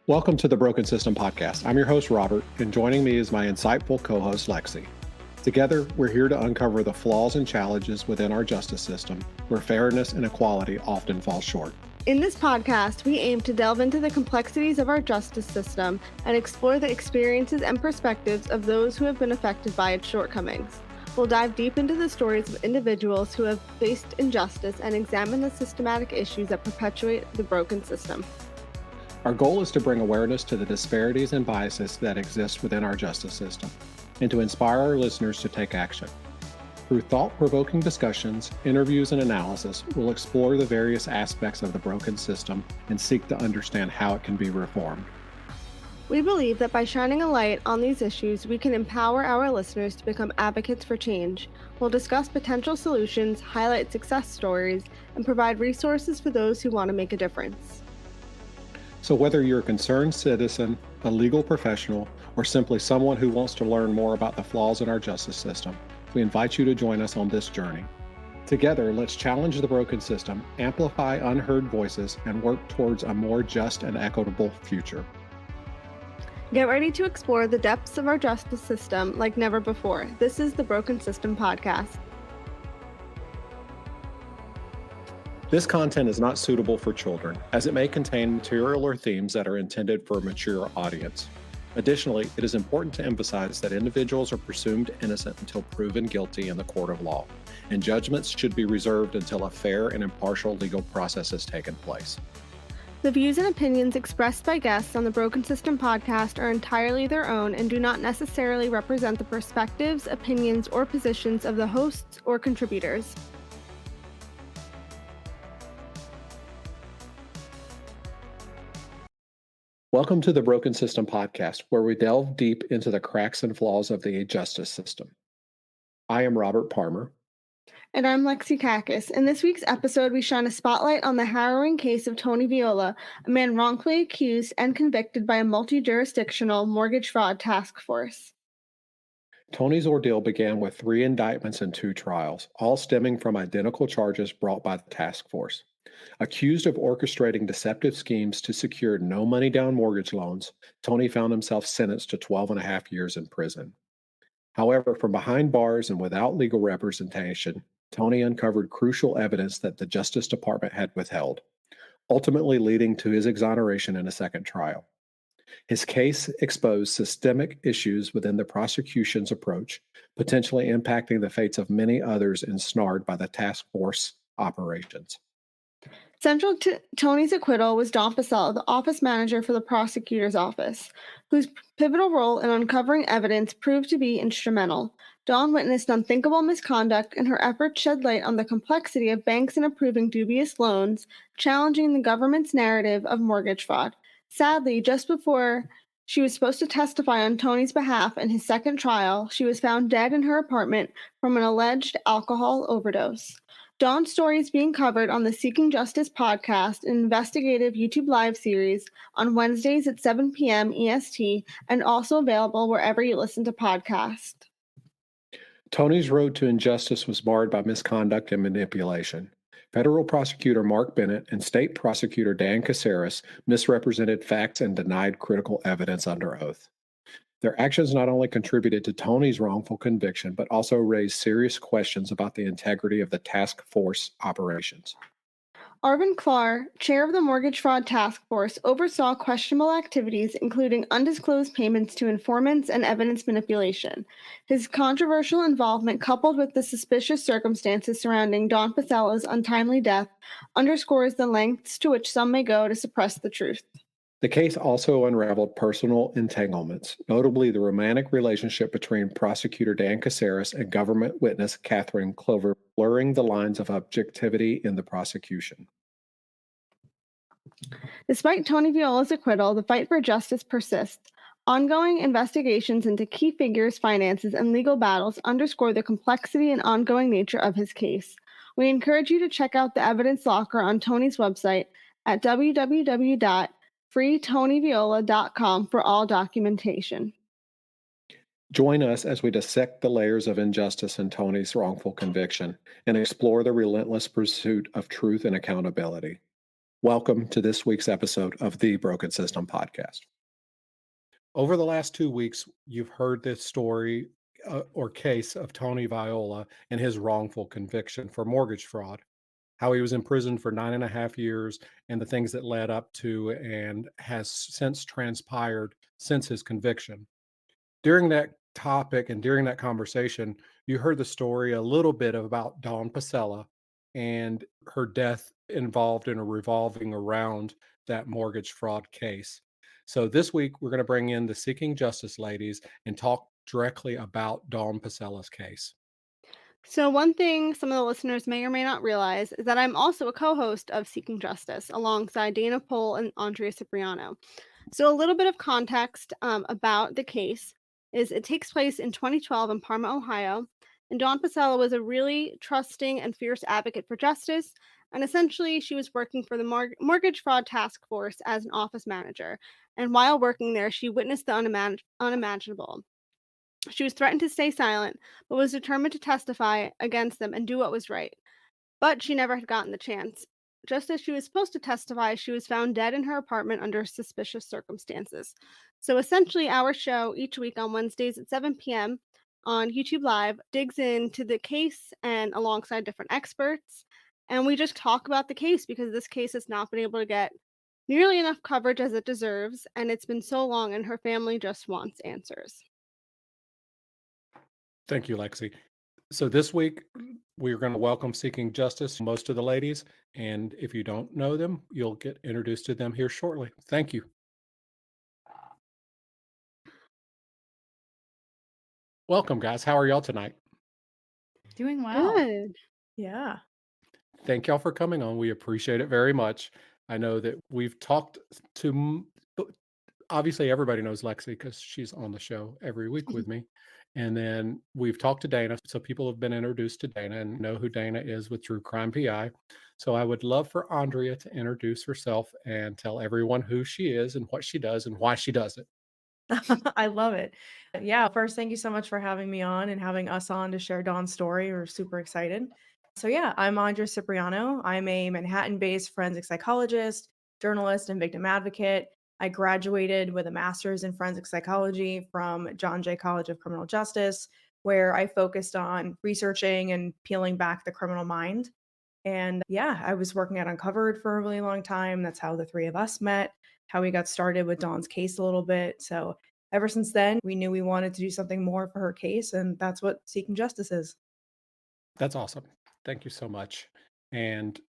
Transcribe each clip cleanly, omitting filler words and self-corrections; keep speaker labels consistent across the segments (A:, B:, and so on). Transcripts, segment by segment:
A: Welcome to the Broken System Podcast. I'm your host, Robert, and joining me is my insightful co host, Lexi. Together, we're here to uncover the flaws and challenges within our justice system, where fairness and equality often fall short.
B: In this podcast, we aim to delve into the complexities of our justice system and explore the experiences and perspectives of those who have been affected by its shortcomings. We'll dive deep into the stories of individuals who have faced injustice and examine the systematic issues that perpetuate the broken system.
A: Our goal is to bring awareness to the disparities and biases that exist within our justice system, and to inspire our listeners to take action. Through thought-provoking discussions, interviews, and analysis, we'll explore the various aspects of the broken system and seek to understand how it can be reformed.
B: We believe that by shining a light on these issues, we can empower our listeners to become advocates for change. We'll discuss potential solutions, highlight success stories, and provide resources for those who want to make a difference.
A: So whether you're a concerned citizen, a legal professional, or simply someone who wants to learn more about the flaws in our justice system, we invite you to join us on this journey. Together, let's challenge the broken system, amplify unheard voices, and work towards a more just and equitable future.
B: Get ready to explore the depths of our justice system like never before. This is the Broken System Podcast.
A: This content is not suitable for children, as it may contain material or themes that are intended for a mature audience. Additionally, it is important to emphasize that individuals are presumed innocent until proven guilty in the court of law, and judgments should be reserved until a fair and impartial legal process has taken place.
B: The views and opinions expressed by guests on the Broken System Podcast are entirely their own and do not necessarily represent the perspectives, opinions, or positions of the hosts or contributors.
A: Welcome to the Broken System Podcast, where we delve deep into the cracks and flaws of the justice system. I am Robert Palmer.
B: And I'm Lexi Kakis. In this week's episode, we shine a spotlight on the harrowing case of Tony Viola, a man wrongfully accused and convicted by a multi-jurisdictional mortgage fraud task force.
A: Tony's ordeal began with 3 indictments and 2 trials, all stemming from identical charges brought by the task force. Accused of orchestrating deceptive schemes to secure no money down mortgage loans, Tony found himself sentenced to 12 and a half years in prison. However, from behind bars and without legal representation, Tony uncovered crucial evidence that the Justice Department had withheld, ultimately leading to his exoneration in a second trial. His case exposed systemic issues within the prosecution's approach, potentially impacting the fates of many others ensnared by the task force operations.
B: Central to Tony's acquittal was Don Pasela, the office manager for the prosecutor's office, whose pivotal role in uncovering evidence proved to be instrumental. Dawn witnessed unthinkable misconduct, and her efforts shed light on the complexity of banks in approving dubious loans, challenging the government's narrative of mortgage fraud. Sadly, just before she was supposed to testify on Tony's behalf in his second trial, she was found dead in her apartment from an alleged alcohol overdose. Dawn's story is being covered on the Seeking Justice podcast, an investigative YouTube live series on Wednesdays at 7 p.m. EST, and also available wherever you listen to podcasts.
A: Tony's road to injustice was marred by misconduct and manipulation. Federal prosecutor Mark Bennett and state prosecutor Dan Caceres misrepresented facts and denied critical evidence under oath. Their actions not only contributed to Tony's wrongful conviction, but also raised serious questions about the integrity of the task force operations.
B: Arvin Clark, chair of the Mortgage Fraud Task Force, oversaw questionable activities, including undisclosed payments to informants and evidence manipulation. His controversial involvement, coupled with the suspicious circumstances surrounding Don Pasela's untimely death, underscores the lengths to which some may go to suppress the truth.
A: The case also unraveled personal entanglements, notably the romantic relationship between prosecutor Dan Caceres and government witness Catherine Clover, blurring the lines of objectivity in the prosecution.
B: Despite Tony Viola's acquittal, the fight for justice persists. Ongoing investigations into key figures' finances and legal battles underscore the complexity and ongoing nature of his case. We encourage you to check out the evidence locker on Tony's website at www.freetonyviola.com for all documentation.
A: Join us as we dissect the layers of injustice in Tony's wrongful conviction and explore the relentless pursuit of truth and accountability. Welcome to this week's episode of the Broken System Podcast. Over the last 2 weeks, you've heard this story or case of Tony Viola and his wrongful conviction for mortgage fraud, how he was imprisoned for 9.5 years, and the things that led up to and has since transpired since his conviction. During that topic and during that conversation, you heard the story a little bit about Dawn Pasela and her death involved in a revolving around that mortgage fraud case. So this week we're going to bring in the Seeking Justice ladies and talk directly about Dawn Pasela's case.
B: So, one thing some of the listeners may or may not realize is that I'm also a co host of Seeking Justice alongside Dana Pohl and Andrea Cipriano. So, a little bit of context about the case is it takes place in 2012 in Parma, Ohio. And Dawn Pasella was a really trusting and fierce advocate for justice. And essentially, she was working for the Mortgage Fraud Task Force as an office manager. And while working there, she witnessed the unimaginable. She was threatened to stay silent, but was determined to testify against them and do what was right. But she never had gotten the chance. Just as she was supposed to testify, she was found dead in her apartment under suspicious circumstances. So essentially, our show each week on Wednesdays at 7 p.m. on YouTube Live digs into the case and alongside different experts. And we just talk about the case because this case has not been able to get nearly enough coverage as it deserves. And it's been so long, and her family just wants answers.
A: Thank you, Lexi. So this week we're going to welcome Seeking Justice, most of the ladies. And if you don't know them, you'll get introduced to them here shortly. Thank you. Welcome, guys. How are y'all tonight?
C: Doing well.
B: Good.
C: Yeah.
A: Thank y'all for coming on. We appreciate it very much. I know that we've talked to, obviously, everybody knows Lexi because she's on the show every week with me. And then we've talked to Dana. So people have been introduced to Dana and know who Dana is with True Crime PI. So I would love for Andrea to introduce herself and tell everyone who she is and what she does and why she does it.
C: I love it. Yeah, first, thank you so much for having me on and having us on to share Dawn's story. We're super excited. So, yeah, I'm Andrea Cipriano. I'm a Manhattan based forensic psychologist, journalist, and victim advocate. I graduated with a master's in forensic psychology from John Jay College of Criminal Justice, where I focused on researching and peeling back the criminal mind. And yeah, I was working at Uncovered for a really long time. That's how the three of us met, how we got started with Dawn's case a little bit. So ever since then, we knew we wanted to do something more for her case. And that's what Seeking Justice is.
A: That's awesome. Thank you so much. And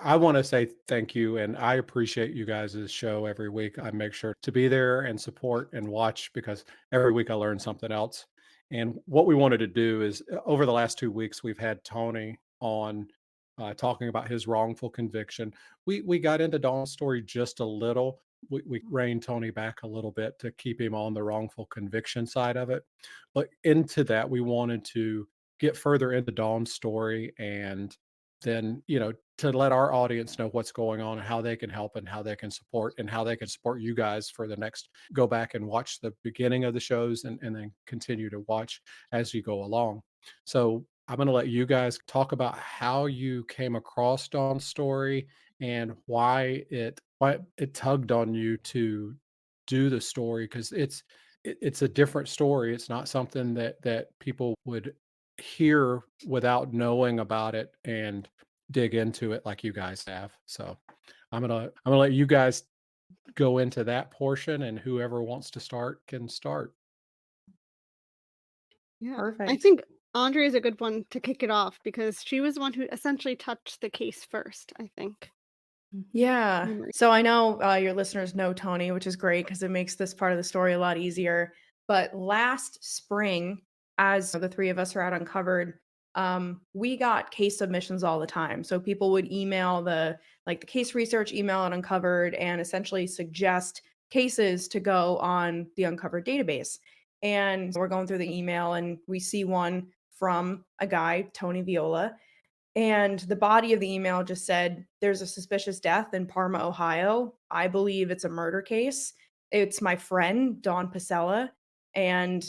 A: I want to say thank you, and I appreciate you guys' show every week. I make sure to be there and support and watch because every week I learn something else. And what we wanted to do is over the last 2 weeks, we've had Tony on talking about his wrongful conviction. We got into Dawn's story just a little. We reined Tony back a little bit to keep him on the wrongful conviction side of it. But into that, we wanted to get further into Dawn's story and then, to let our audience know what's going on and how they can help and how they can support and how they can support you guys for the next go back and watch the beginning of the shows and then continue to watch as you go along. So I'm going to let you guys talk about how you came across Dawn's story and why it tugged on you to do the story because it's a different story. It's not something that people would hear without knowing about it and dig into it like you guys have. So I'm gonna let you guys go into that portion, and whoever wants to start can start.
B: Yeah. I
C: Perfect.
B: think Andrea is a good one to kick it off because she was the one who essentially touched the case first, I think.
C: Yeah.
B: Memory.
C: So I know your listeners know Tony, which is great because it makes this part of the story a lot easier. But last spring, as the three of us are out Uncovered, we got case submissions all the time. So people would email the case research email at Uncovered and essentially suggest cases to go on the Uncovered database. And we're going through the email and we see one from a guy, Tony Viola, and the body of the email just said, there's a suspicious death in Parma, Ohio. I believe it's a murder case. It's my friend, Dawn Pasela. And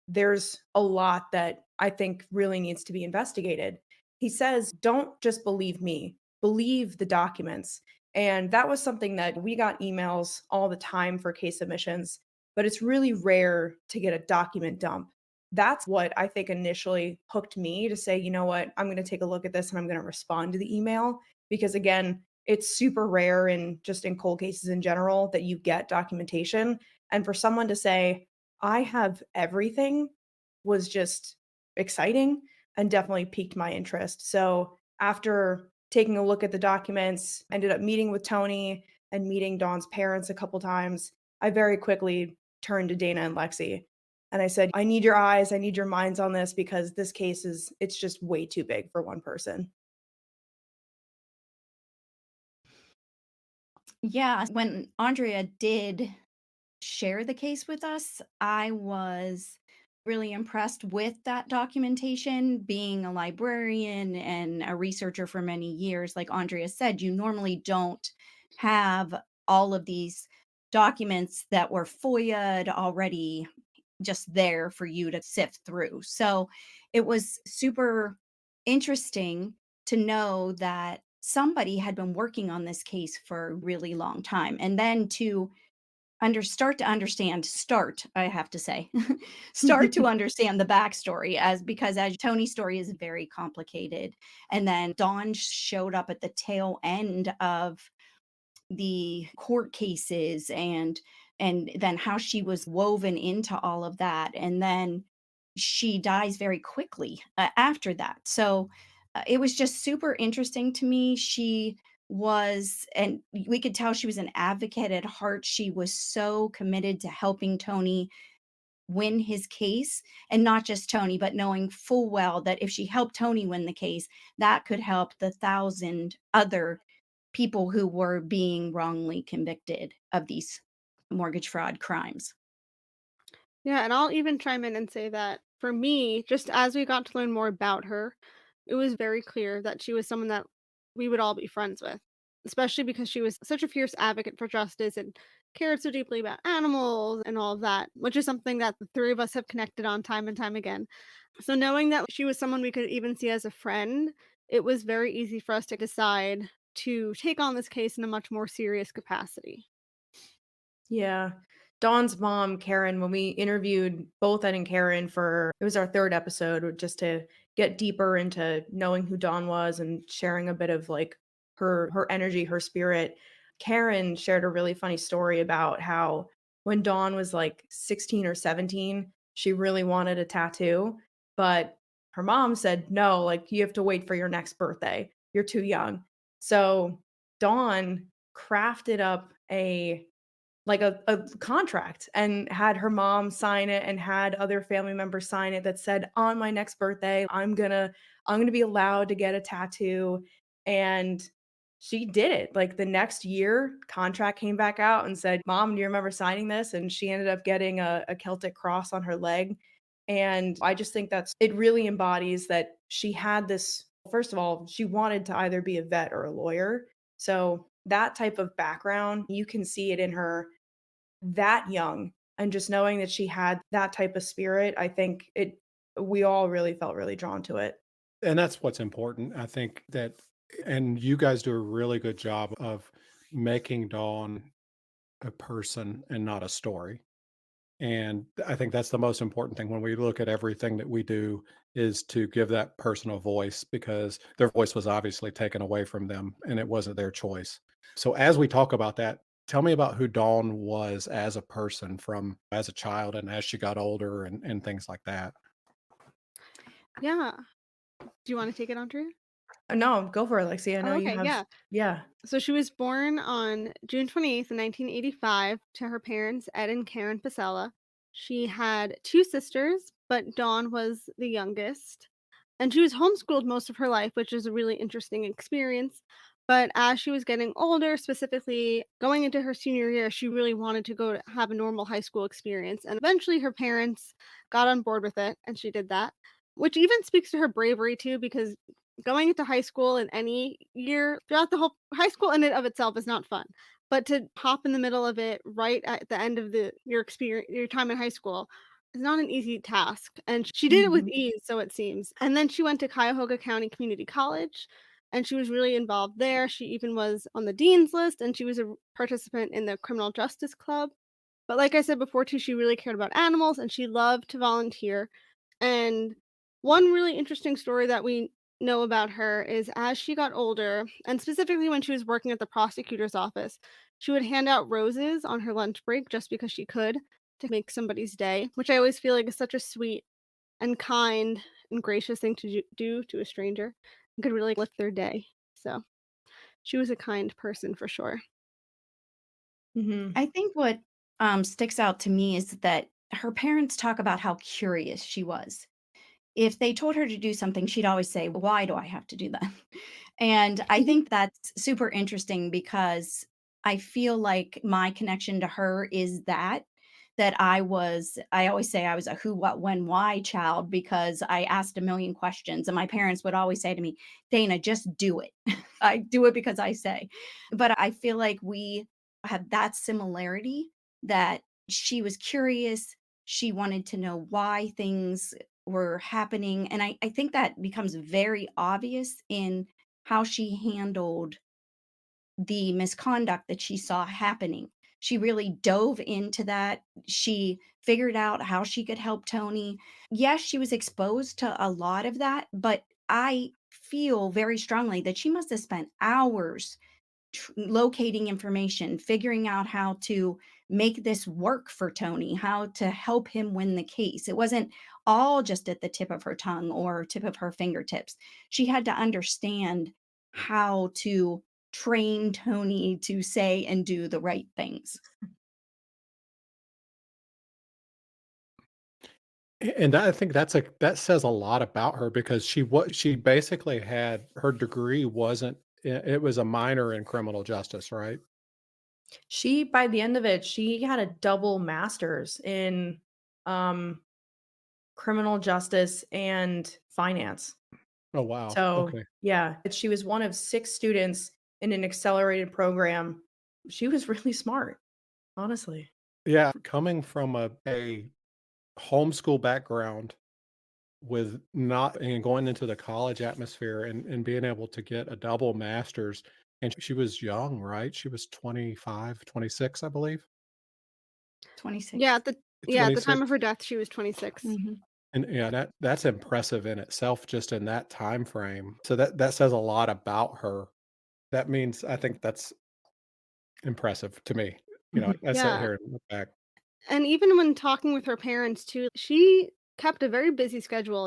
C: there's a lot that I think really needs to be investigated. He says, don't just believe me, believe the documents. And that was something that we got emails all the time for case submissions, but it's really rare to get a document dump. That's what I think initially hooked me to say, you know what, I'm going to take a look at this and I'm going to respond to the email because again, it's super rare in just in cold cases in general that you get documentation. And for someone to say, I have everything was just exciting and definitely piqued my interest. So after taking a look at the documents, ended up meeting with Tony and meeting Dawn's parents a couple times. I very quickly turned to Dana and Lexi and I said, I need your eyes, I need your minds on this because this case is it's just way too big for one person.
D: Yeah, when Andrea did share the case with us, I was really impressed with that documentation. Being a librarian and a researcher for many years, like Andrea said, you normally don't have all of these documents that were FOIA'd already just there for you to sift through. So it was super interesting to know that somebody had been working on this case for a really long time. And then to start to understand, I have to say, start to understand the backstory as because as Tony's story is very complicated. And then Dawn showed up at the tail end of the court cases and then how she was woven into all of that, and then she dies very quickly after that. So it was just super interesting to me. She was, and we could tell she was an advocate at heart. She was so committed to helping Tony win his case, and not just Tony, but knowing full well that if she helped Tony win the case, that could help the thousand other people who were being wrongly convicted of these mortgage fraud crimes.
B: Yeah, and I'll even chime in and say that for me, just as we got to learn more about her, it was very clear that she was someone that we would all be friends with, especially because she was such a fierce advocate for justice and cared so deeply about animals and all of that, which is something that the three of us have connected on time and time again. So knowing that she was someone we could even see as a friend, it was very easy for us to decide to take on this case in a much more serious capacity.
C: Yeah. Dawn's mom, Karen, when we interviewed both Ed and Karen for it was our third episode just to get deeper into knowing who Dawn was and sharing a bit of like her energy, her spirit. Karen shared a really funny story about how when Dawn was like 16 or 17, she really wanted a tattoo, but her mom said, "No, like you have to wait for your next birthday. You're too young." So Dawn crafted up a contract and had her mom sign it and had other family members sign it that said, "On my next birthday, I'm gonna be allowed to get a tattoo." And she did it. Like, the next year, contract came back out and said, "Mom, do you remember signing this?" And she ended up getting a Celtic cross on her leg. And I just think that's it really embodies that she had this first of all, she wanted to either be a vet or a lawyer. So, that type of background, you can see it in her that young and just knowing that she had that type of spirit, I think it we all really felt really drawn to it.
A: And that's what's important. I think that, and you guys do a really good job of making Dawn a person and not a story. And I think that's the most important thing when we look at everything that we do is to give that person a voice because their voice was obviously taken away from them and it wasn't their choice. So as we talk about that, tell me about who Dawn was as a person from as a child and as she got older and things like that.
B: Yeah. Do you want to take it, Andrea?
C: No, go for it, Lexi. I know
B: Oh,
C: you
B: okay.
C: have
B: Yeah.
C: yeah.
B: So she was born on June 28th, 1985, to her parents, Ed and Karen Pasela. She had two sisters, but Dawn was the youngest. And she was homeschooled most of her life, which is a really interesting experience. But as she was getting older, specifically going into her senior year, she really wanted to go to have a normal high school experience. And eventually her parents got on board with it, and she did that, which even speaks to her bravery, too, because going into high school in any year throughout the whole high school in and of itself is not fun. But to hop in the middle of it right at the end of your experience, your time in high school, is not an easy task. And she did it with
C: Mhm.
B: ease, so it seems. And then she went to Cuyahoga County Community College. and she was really involved there. She even was on the dean's list, and she was a participant in the criminal justice club. But like I said before too, she really cared about animals and she loved to volunteer. And one really interesting story that we know about her is as she got older, and specifically when she was working at the prosecutor's office, she would hand out roses on her lunch break just because she could to make somebody's day, which I always feel like is such a sweet and kind and gracious thing to do to a stranger and could really lift their day. So she was a kind person for sure.
C: Mhm.
D: I think what sticks out to me is that her parents talk about how curious she was. If they told her to do something, she'd always say, "Why do I have to do that?" And I think that's super interesting because I feel like my connection to her is that I always say I was a who, what, when, why child because I asked a million questions and my parents would always say to me, "Dana, just do it." I do it because I say. But I feel like we have that similarity that she was curious, she wanted to know why things were happening. And I think that becomes very obvious in how she handled the misconduct that she saw happening. She really dove into that. She figured out how she could help Tony. Yes, she was exposed to a lot of that, but I feel very strongly that she must have spent hours locating information, figuring out how to make this work for Tony, how to help him win the case. It wasn't all just at the tip of her tongue or tip of her fingertips. She had to understand how to train Tony to say and do the right things.
A: And I think that says a lot about her because she basically had her degree wasn't it was a minor in criminal justice, right?
C: She by the end of it, she had a double master's in, um, criminal justice and finance.
A: Oh, wow.
C: So,
A: Okay.
C: yeah, she was one of 6 students in an accelerated program. She was really smart, honestly.
A: Yeah, coming from a homeschool background with not and going into the college atmosphere and being able to get a double master's, and she was young, right? She was 25, 26, I believe?
B: Yeah,
D: 26.
B: at the time
A: 26?
B: of her death, she was 26.
D: Mhm.
A: And yeah, that's impressive in itself just in that time frame. So that says a lot about her. That means I think that's impressive to me. I sit
B: Yeah,
A: here and look back.
B: and even when talking with her parents too, she kept a very busy schedule,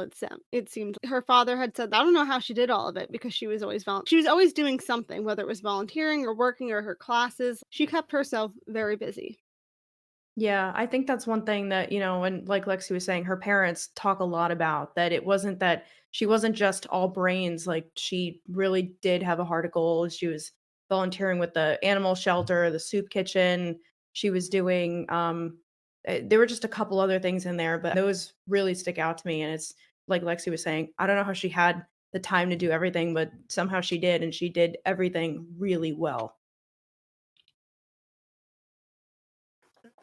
B: it seemed. Her father had said, "I don't know how she did all of it because she was always doing something, whether it was volunteering or working or her classes. She kept herself very busy."
C: Yeah, I think that's one thing that, and like Lexi was saying, her parents talk a lot about that it wasn't that she wasn't just all brains, like she really did have a heart of gold. She was volunteering with the animal shelter, the soup kitchen. She was doing there were just a couple other things in there, but those really stick out to me and it's like Lexi was saying, I don't know how she had the time to do everything, but somehow she did and she did everything really well.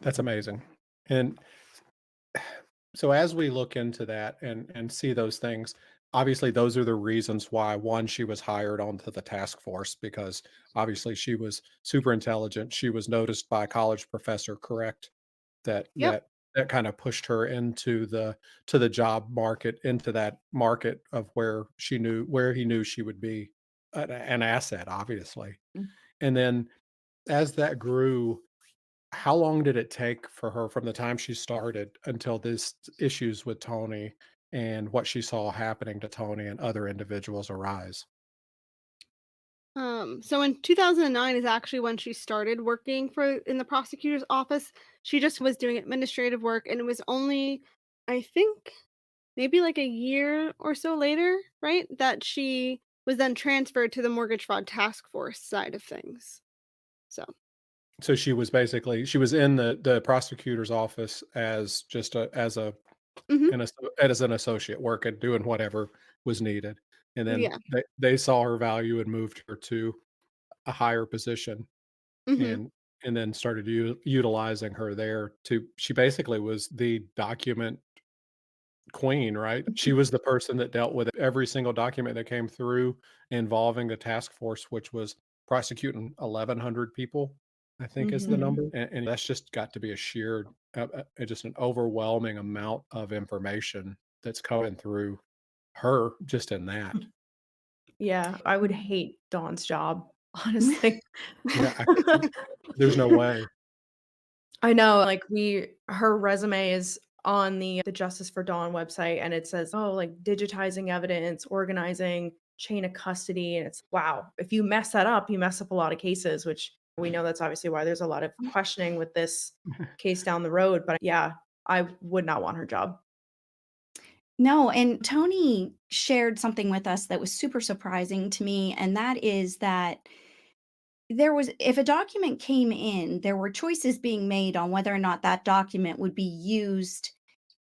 A: That's amazing. And so as we look into that and see those things, obviously those are the reasons why one she was hired onto the task force because obviously she was super intelligent. She was noticed by a college professor, correct? That
B: Yep.
A: that that kind of pushed her into the job market, into that market of where he knew she would be an asset, obviously.
D: Mm.
A: And then as that grew, how long did it take for her from the time she started until this issues with Tony and what she saw happening to Tony and other individuals arise?
B: So in 2009 is actually when she started working for in the prosecutor's office. She just was doing administrative work, and it was only, I think, maybe like a year or so later, right, that she was then transferred to the mortgage fraud task force side of things. So,
A: So she was in the prosecutor's office as just
B: mhm,
A: as an associate working, doing whatever was needed, and then
B: yeah,
A: they saw her value and moved her to a higher position,
B: mhm,
A: and then started utilizing her there to she basically was the document queen, right? She was the person that dealt with every single document that came through involving the task force, which was prosecuting 1,100 people, I think is the
C: Mhm.
A: number, and that's just got to be a sheer, just an overwhelming amount of information that's coming through her just in that.
C: Yeah, I would hate Dawn's job, honestly.
A: Yeah, there's no way.
C: I know, like, her resume is on the Justice for Dawn website, and it says, "Oh, like, digitizing evidence, organizing chain of custody," and it's wow, if you mess that up, you mess up a lot of cases, which we know that's obviously why there's a lot of questioning with this case down the road, but yeah, I would not want her job.
D: No, and Tony shared something with us that was super surprising to me, and that is that there was if a document came in, there were choices being made on whether or not that document would be used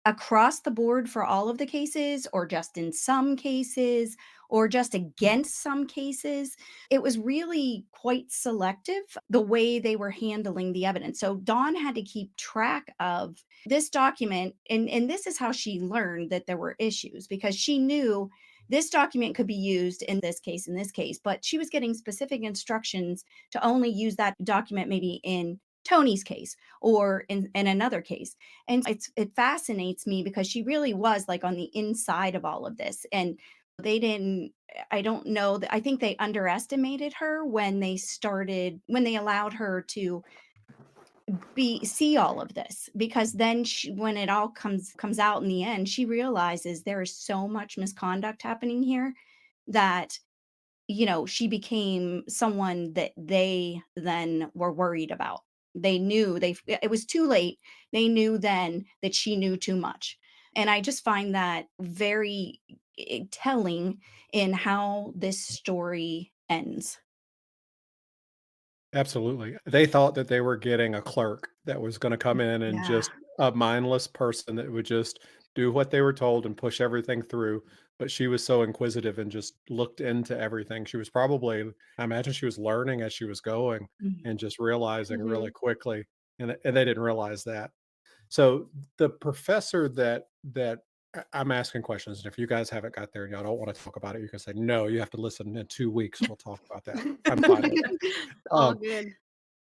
D: across the board for all of the cases or just in some cases or just against some cases. It was really quite selective the way they were handling the evidence. So Dawn had to keep track of this document and this is how she learned that there were issues because she knew this document could be used in this case, but she was getting specific instructions to only use that document maybe in Tony's case or in another case. And it fascinates me because she really was like on the inside of all of this. And they didn't I don't know that I think they underestimated her when they allowed her to be see all of this because then when it all comes out in the end, she realizes there is so much misconduct happening here that she became someone that they then were worried about. They knew it was too late. They knew then that she knew too much. And I just find that very telling in how this story ends.
A: Absolutely. They thought that they were getting a clerk that was gonna come in and
D: Yeah.
A: just a mindless person that would just do what they were told and push everything through, but she was so inquisitive and just looked into everything. She was probably I imagine she was learning as she was going
D: Mhm.
A: and just realizing really
B: Mhm.
A: quickly, and they didn't realize that. So, the professor that I'm asking questions, and if you guys haven't got there and y'all don't wanna talk about it, you can say, "No, you have to listen in 2 weeks, we'll talk about that." I'm fine with that.
B: All
A: Um
B: good.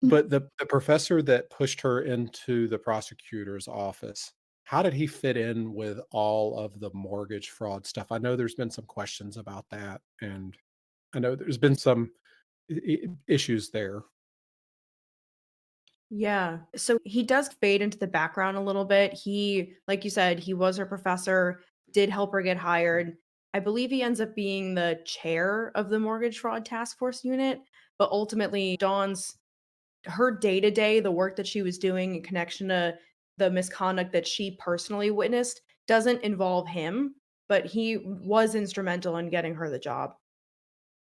A: but the professor that pushed her into the prosecutor's office, how did he fit in with all of the mortgage fraud stuff? I know there's been some questions about that, and I know there's been some issues there.
C: Yeah. So he does fade into the background a little bit. He, like you said, he was her professor, did help her get hired. I believe he ends up being the chair of the mortgage fraud task force unit, but ultimately Dawn's her day-to-day, the work that she was doing in connection to the misconduct that she personally witnessed doesn't involve him, but he was instrumental in getting her the job.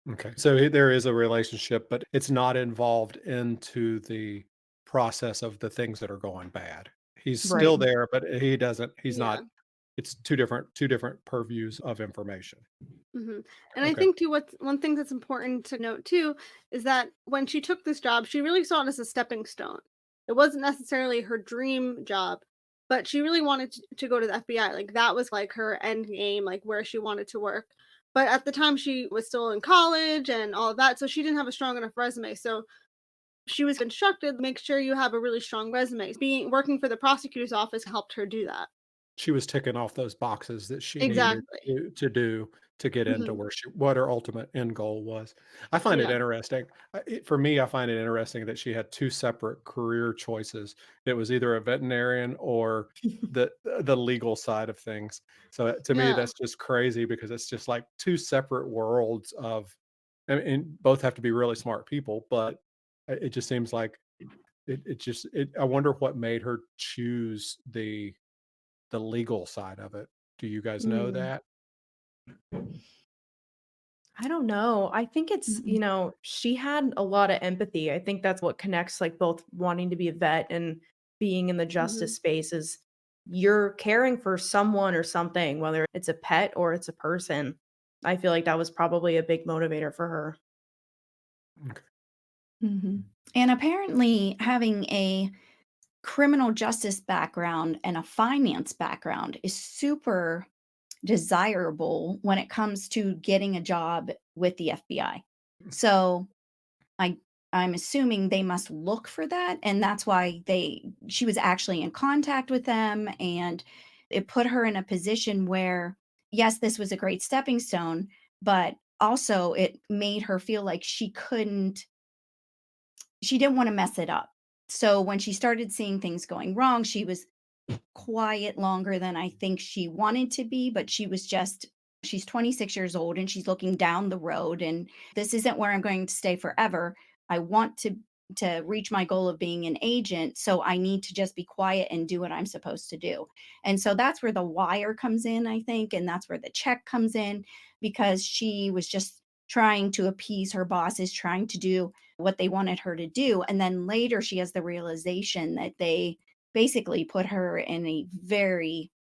A: Okay, so there is a relationship, but it's not involved into the process of the things that are going bad. He's
C: Right.
A: still there, but he's
B: Yeah.
A: not it's two different purviews of information.
B: And I
A: Okay.
B: think too, what's one thing that's important to note too is that when she took this job, she really saw it as a stepping stone. It wasn't necessarily her dream job, but she really wanted to go to the FBI. Like that was like her end game, like where she wanted to work. But at the time, she was still in college and all of that, so she didn't have a strong enough resume. So she was instructed, make sure you have a really strong resume. Being working for the prosecutor's office helped her do that.
A: She was ticking off those boxes that she needed
B: Exactly.
A: to do to get into
B: Hmm.
A: where she what her ultimate end goal was. I find it
B: Yeah.
A: interesting. For me, I find it interesting that she had 2 separate career choices. It was either a veterinarian or the legal side of things. So, to me,
B: Yeah.
A: that's just crazy because it's just like 2 separate worlds of and both have to be really smart people, but it just seems like I wonder what made her choose the legal side of it. Do you guys know
C: Mm.
A: that?
C: I don't know. I think it's,
D: Mhm.
C: she had a lot of empathy. I think that's what connects like both wanting to be a vet and being in the
B: Hmm.
C: justice space is you're caring for someone or something, whether it's a pet or it's a person. I feel like that was probably a big motivator for her.
A: Okay.
D: Mhm. And apparently having a criminal justice background and a finance background is super desirable when it comes to getting a job with the FBI. So I I'm assuming they must look for that, and that's why she was actually in contact with them, and it put her in a position where, yes, this was a great stepping stone, but also it made her feel like she didn't wanna mess it up. So when she started seeing things going wrong, she was quiet longer than I think she wanted to be, but she's 26 years old and she's looking down the road, and this isn't where I'm going to stay forever. I want to reach my goal of being an agent, so I need to just be quiet and do what I'm supposed to do. And so that's where the wire comes in, I think, and that's where the check comes in, because she was just trying to appease her bosses, trying to do what they wanted her to do. And then later she has the realization that they basically put her in a very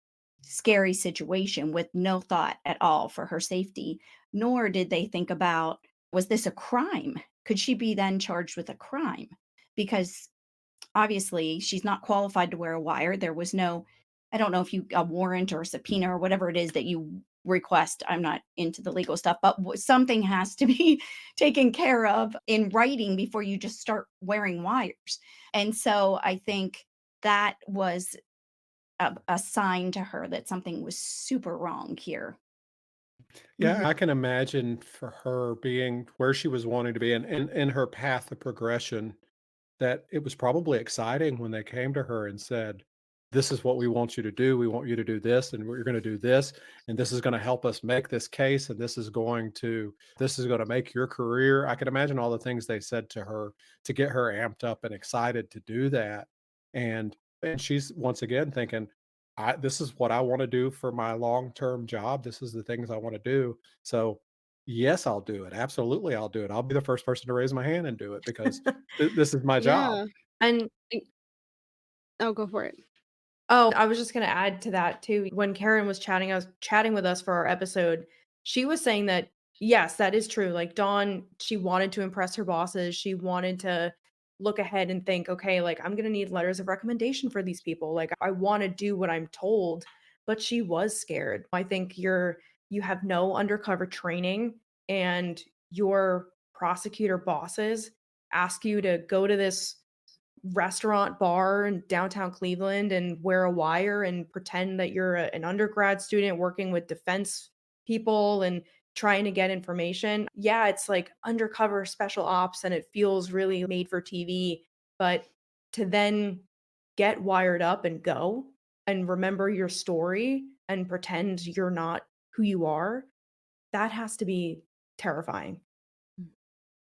D: scary situation with no thought at all for her safety, nor did they think about, was this a crime? Could she be then charged with a crime? Because obviously she's not qualified to wear a wire. There was no, I don't know if you, a warrant or a subpoena or whatever it is that you request. I'm not into the legal stuff, but something has to be taken care of in writing before you just start wearing wires. And so I think that was a sign to her that something was super wrong here.
A: Yeah,
C: Mhm.
A: I can imagine for her being where she was wanting to be and in her path of progression, that it was probably exciting when they came to her and said, "This is what we want you to do. We want you to do this, and we're gonna do this, and this is gonna help us make this case, and this is gonna make your career." I can imagine all the things they said to her to get her amped up and excited to do that. And she's once again thinking, this is what I want to do for my long-term job. This is the things I want to do. So yes, I'll do it. Absolutely, I'll do it. I'll be the first person to raise my hand and do it because this is my job.
B: Yeah.
C: And
B: Oh, go for it.
C: oh, I was just gonna add to that too. When Karen was chatting, I was chatting with us for our episode. She was saying that yes, that is true. Like Dawn, she wanted to impress her bosses. She wanted to look ahead and think, okay, like I'm gonna need letters of recommendation for these people. Like I want to do what I'm told, but she was scared. I think you have no undercover training, and your prosecutor bosses ask you to go to this restaurant bar in downtown Cleveland and wear a wire and pretend that you're an undergrad student working with defense people and trying to get information. Yeah, it's like undercover special ops and it feels really made for TV, but to then get wired up and go and remember your story and pretend you're not who you are, that has to be terrifying.
A: Oh,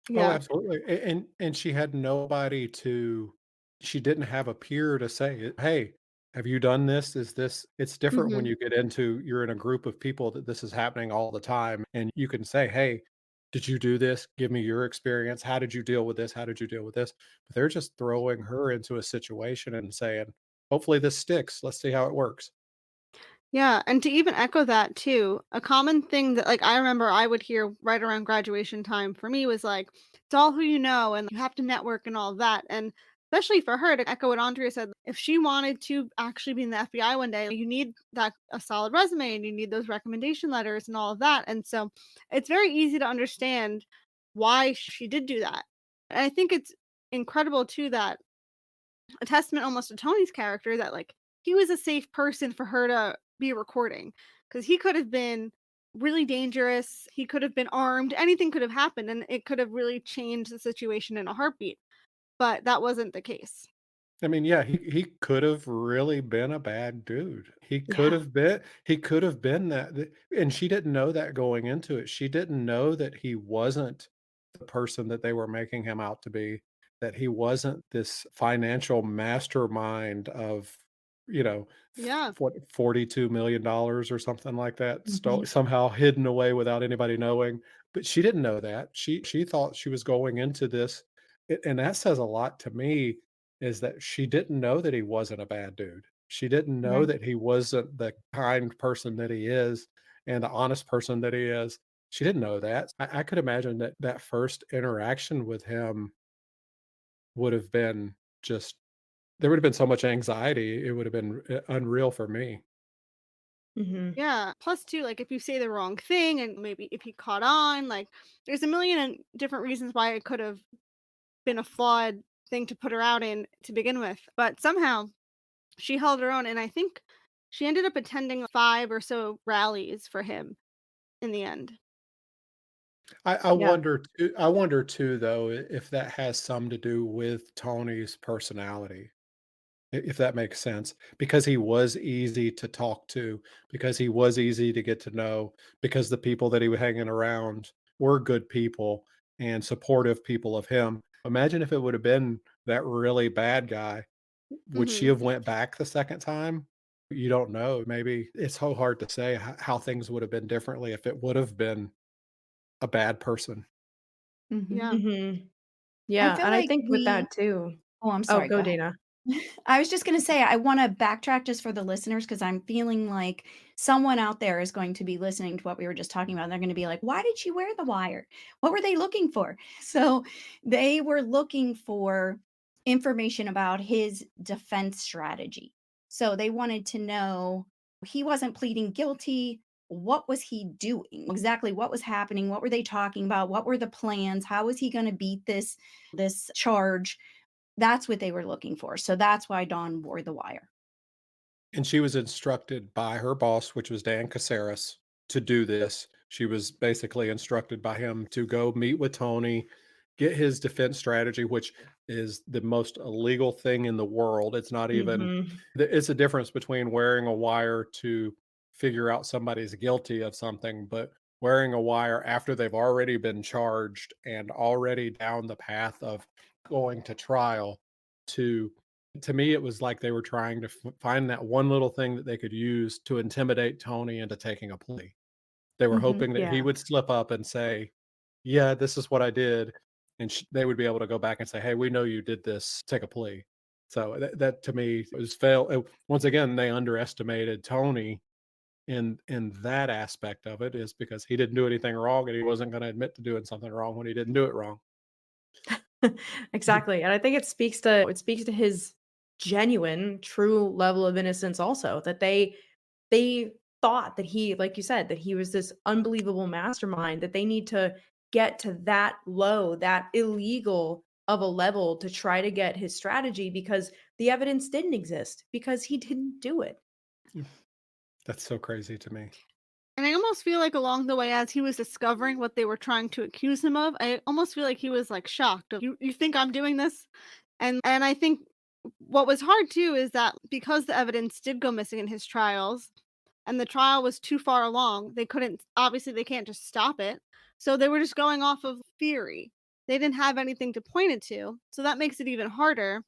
B: Yeah.
A: absolutely, and she had nobody to she didn't have a peer to say, "Hey, have you done this? Is this" It's different when
B: Mhm.
A: you get into you're in a group of people that this is happening all the time, and you can say, "Hey, did you do this? Give me your experience. How did you deal with this? How did you deal with this?" But they're just throwing her into a situation and saying, "Hopefully this sticks. Let's see how it works."
B: Yeah, and to even echo that too, a common thing that like I remember I would hear right around graduation time for me was like, it's all who you know and you have to network and all of that. And especially for her to echo what Andrea said, if she wanted to actually be in the FBI one day, you need that a solid resume and you need those recommendation letters and all of that. And so it's very easy to understand why she did do that. And I think it's incredible too that a testament almost to Tony's character that like he was a safe person for her to be recording because he could have been really dangerous. He could have been armed. Anything could have happened, and it could have really changed the situation in a heartbeat. But that wasn't the case.
A: I mean, yeah, he could have really been a bad dude.
C: Yeah.
A: He could have been and she didn't know that going into it. She didn't know that he wasn't the person that they were making him out to be, that he wasn't this financial mastermind of, you know,
B: Yeah.
A: what, $42 million or something like that,
C: Mhm.
A: somehow hidden away without anybody knowing. But she didn't know that. She thought she was going into this, and that says a lot to me is that she didn't know that he wasn't a bad dude. She didn't know
C: Right.
A: that he wasn't the kind person that he is and the honest person that he is. She didn't know that. I could imagine that that first interaction with him would have been just There would have been so much anxiety, it would have been, unreal for me.
C: Mhm.
B: Yeah. Plus, too, like if you say the wrong thing and maybe if he caught on, like there's a million and different reasons why it could have been a flawed thing to put her out in to begin with. But somehow she held her own. And I think she ended up attending five or so rallies for him in the end.
C: Yeah.
A: I wonder too, though, if that has some to do with Tony's personality. If that makes sense, because he was easy to talk to, because he was easy to get to know, because the people that he was hanging around were good people and supportive people of him. Imagine if it would have been that really bad guy. Would she
B: Hmm.
A: have went back the second time? You don't know. Maybe it's so hard to say how things would have been differently if it would have been a bad person.
D: Mhm.
B: Yeah.
C: Mhm.
D: I
C: Yeah,
D: feel
C: and I
D: like
C: think with that too.
D: oh, I'm
C: Oh,
D: sorry,
C: go
D: go ahead.
C: Dana.
D: I was just gonna say, I wanna backtrack just for the listeners because 'cause I'm feeling like someone out there is going to be listening to what we were just talking about, and they're gonna be like, "Why did she wear the wire? What were they looking for?" So, they were looking for information about his defense strategy. So, they wanted to know he wasn't pleading guilty, what was he doing? Exactly what was happening? What were they talking about? What were the plans? How was he gonna beat this charge? That's what they were looking for, so that's why Dawn wore the wire.
A: And she was instructed by her boss, which was Dan Caceres, to do this. She was basically instructed by him to go meet with Tony, get his defense strategy, which is the most illegal thing in the world. It's not even,
C: Mhm.
A: it's a difference between wearing a wire to figure out somebody's guilty of something, but wearing a wire after they've already been charged and already down the path of going to trial to me, it was like they were trying to find that one little thing that they could use to intimidate Tony into taking a plea. They were
D: Mhm.
A: hoping that he
C: Yeah.
A: would slip up and say, "Yeah, this is what I did," and they would be able to go back and say, "Hey, we know you did this. Take a plea." So that to me was fail. Once again, they underestimated Tony in that aspect of it, is because he didn't do anything wrong and he wasn't going to admit to doing something wrong when he didn't do it wrong.
C: Exactly, and I think it speaks to his genuine, true level of innocence also, that they thought that he, like you said, that he was this unbelievable mastermind, that they need to get to that low, that illegal of a level to try to get his strategy because the evidence didn't exist, because he didn't do it.
A: That's so crazy to me.
B: And I almost feel like along the way, as he was discovering what they were trying to accuse him of, I almost feel like he was like shocked. You think I'm doing this? And I think what was hard too is that because the evidence did go missing in his trials, and the trial was too far along, they couldn't obviously they can't just stop it. So they were just going off of theory. They didn't have anything to point it to. So that makes it even harder.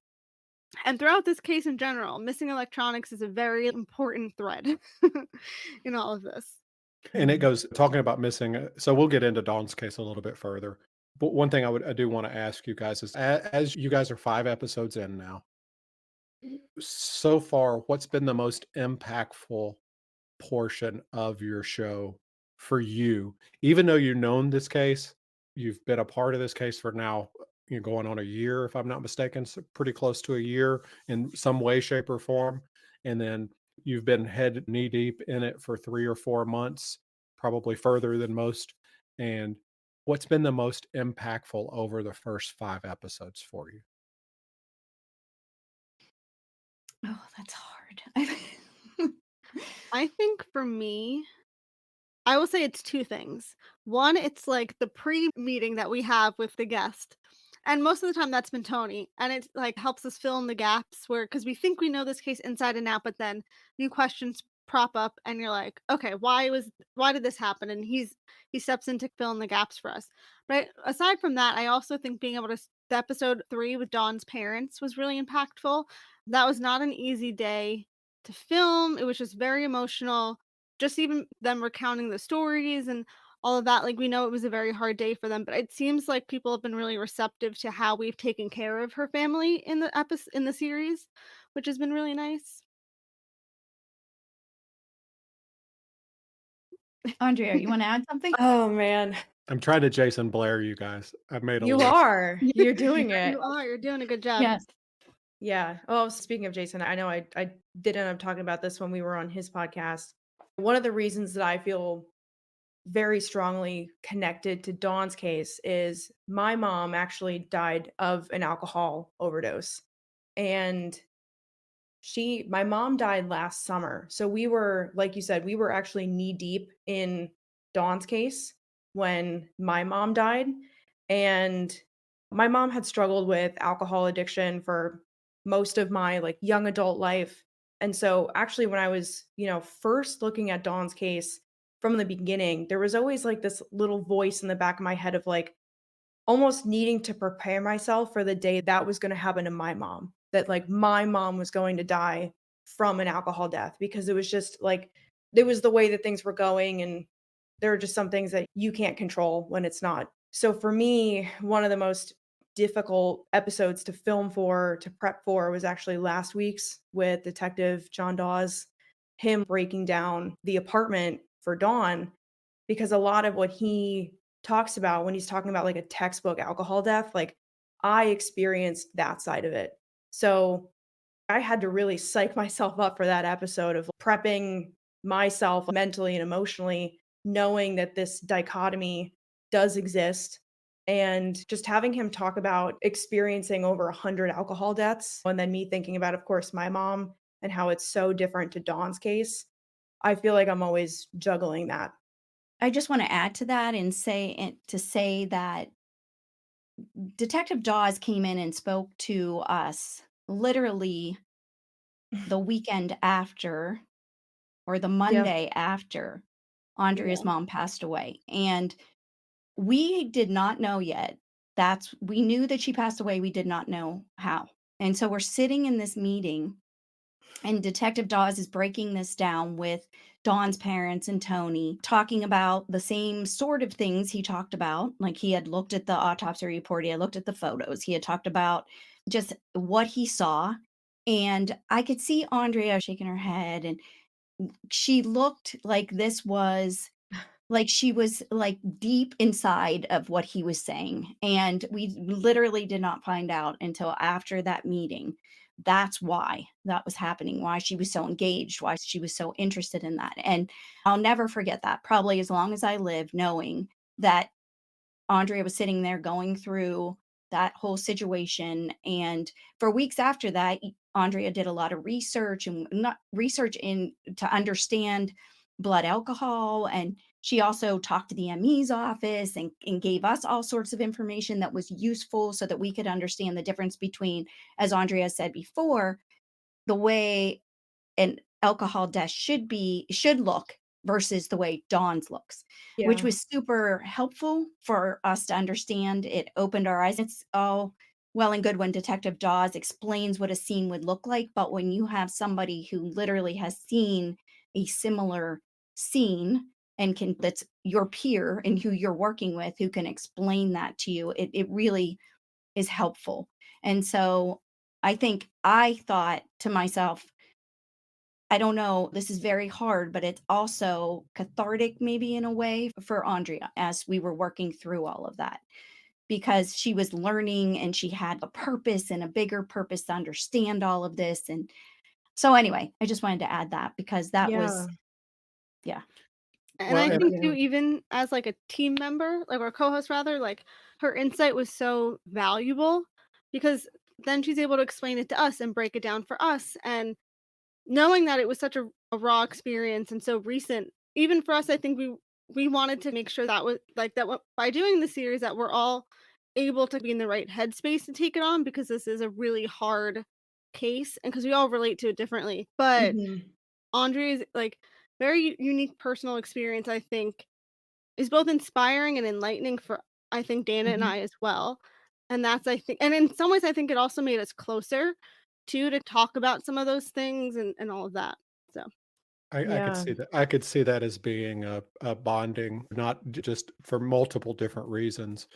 B: And throughout this case in general, missing electronics is a very important thread in all of this.
A: And it
C: Mhm.
A: goes talking about missing, so we'll get into Dawn's case a little bit further. But one thing I do wanna ask you guys is, as you guys are 5 episodes in now, so far, what's been the most impactful portion of your show for you? Even though you've known this case, you've been a part of this case for now, you're going on a year, if I'm not mistaken, so pretty close to a year in some way, shape, or form. And then you've been head knee deep in it for 3 or 4 months, probably further than most. And what's been the most impactful over the first 5 episodes for you?
D: Oh, that's hard.
B: I think for me, I will say it's 2 things. One, it's like the pre-meeting that we have with the guest, and most of the time that's been Tony, and it, like, helps us fill in the gaps where because we think we know this case inside and out, but then new questions prop up and you're like, "Okay, why did this happen?" And he steps in to fill in the gaps for us. But aside from that, I also think being able to the episode 3 with Dawn's parents was really impactful. That was not an easy day to film, it was just very emotional, just even them recounting the stories and all of that, like, we know it was a very hard day for them, but it seems like people have been really receptive to how we've taken care of her family in the series, which has been really nice.
D: Andrea, you wanna add something?
C: Oh, man.
A: I'm trying to Jason Blair you guys. I've made a
C: You
A: list.
C: are. You're doing
B: You
C: it.
B: are, you're doing a good job.
D: Yes.
C: Yeah. Oh, speaking of Jason, I know I did end up talking about this when we were on his podcast. One of the reasons that I feel very strongly connected to Dawn's case is my mom actually died of an alcohol overdose. And my mom died last summer. So we were, like you said, we were actually knee deep in Dawn's case when my mom died. And my mom had struggled with alcohol addiction for most of my like young adult life. And so actually when I was, first looking at Dawn's case from the beginning, there was always like this little voice in the back of my head of like, almost needing to prepare myself for the day that was gonna happen to my mom, that, like, my mom was going to die from an alcohol death because it was just, like it was the way that things were going, and there are just some things that you can't control when it's not. So for me, one of the most difficult episodes to film for, to prep for, was actually last week's with Detective John Dawes, him breaking down the apartment for Dawn, because a lot of what he talks about when he's talking about, like, a textbook alcohol death, like, I experienced that side of it. So, I had to really psych myself up for that episode of prepping myself mentally and emotionally, knowing that this dichotomy does exist, and just having him talk about experiencing over 100 alcohol deaths, and then me thinking about, of course, my mom and how it's so different to Dawn's case. I feel like I'm always juggling that.
D: I just want to add to that and say that Detective Dawes came in and spoke to us literally the weekend after, or the
C: Yeah.
D: Monday after Andrea's
B: Yeah.
D: mom passed away. And we did not know yet. We knew that she passed away. We did not know how. And so we're sitting in this meeting, and Detective Dawes is breaking this down with Dawn's parents and Tony, talking about the same sort of things he talked about. Like, he had looked at the autopsy report, he had looked at the photos, he had talked about just what he saw. And I could see Andrea shaking her head, and she looked like this was like she was, like, deep inside of what he was saying, and we literally did not find out until after that meeting. That's why that was happening, why she was so engaged, why she was so interested in that, and I'll never forget that, probably as long as I live, knowing that Andrea was sitting there going through that whole situation, and for weeks after that, Andrea did a lot of research, and not research in to understand blood alcohol, and she also talked to the ME's office and gave us all sorts of information that was useful so that we could understand the difference between, as Andrea said before, the way an alcohol death should look versus the way Dawn's looks, which
C: Yeah.
D: was super helpful for us to understand. It opened our eyes. It's all well and good when Detective Dawes explains what a scene would look like, but when you have somebody who literally has seen a similar scene and can that's your peer and who you're working with who can explain that to you, it really is helpful. And so I thought to myself, I don't know, this is very hard, but it's also cathartic maybe in a way for Andrea as we were working through all of that, because she was learning and she had a purpose and a bigger purpose to understand all of this. And so anyway, I just wanted to add that because that was,
C: Yeah.
D: yeah.
B: And
A: Well,
B: I
A: and
B: think
C: Yeah.
B: too, even as like a team member, like or co-host rather, like her insight was so valuable because then she's able to explain it to us and break it down for us. And knowing that it was such a raw experience and so recent, even for us, I think we wanted to make sure that was like that by doing the series that we're all able to be in the right headspace to take it on because this is a really hard case and because we all relate to it differently. But
C: Mhm.
B: Andre's like very unique personal experience, I think, is both inspiring and enlightening for I think Dana and I
C: Mhm.
B: as well. And that's I think and in some ways I think it also made us closer too to talk about some of those things and all of that. So
A: I could
C: Yeah.
A: see that. I could see that as being a bonding, not just for multiple different reasons.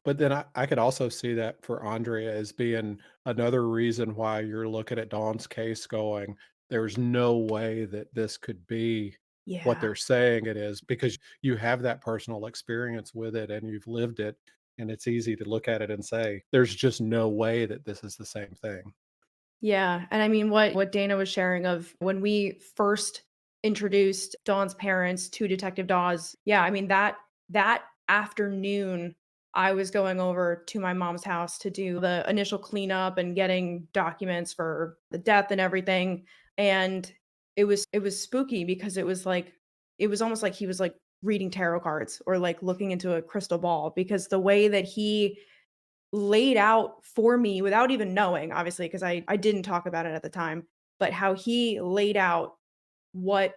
A: But then I could also see that for Andrea as being another reason why you're looking at Dawn's case going, there's no way that this could be what
C: Yeah.
A: they're saying it is, because you have that personal experience with it and you've lived it. And it's easy to look at it and say, there's just no way that this is the same thing.
C: Yeah, and I mean, what Dana was sharing of when we first introduced Dawn's parents to Detective Dawes, yeah, I mean, that afternoon, I was going over to my mom's house to do the initial cleanup and getting documents for the death and everything, and it was spooky because it was almost like he was, like, reading tarot cards or, like, looking into a crystal ball because the way that he laid out for me without even knowing, obviously, because I didn't talk about it at the time, but how he laid out what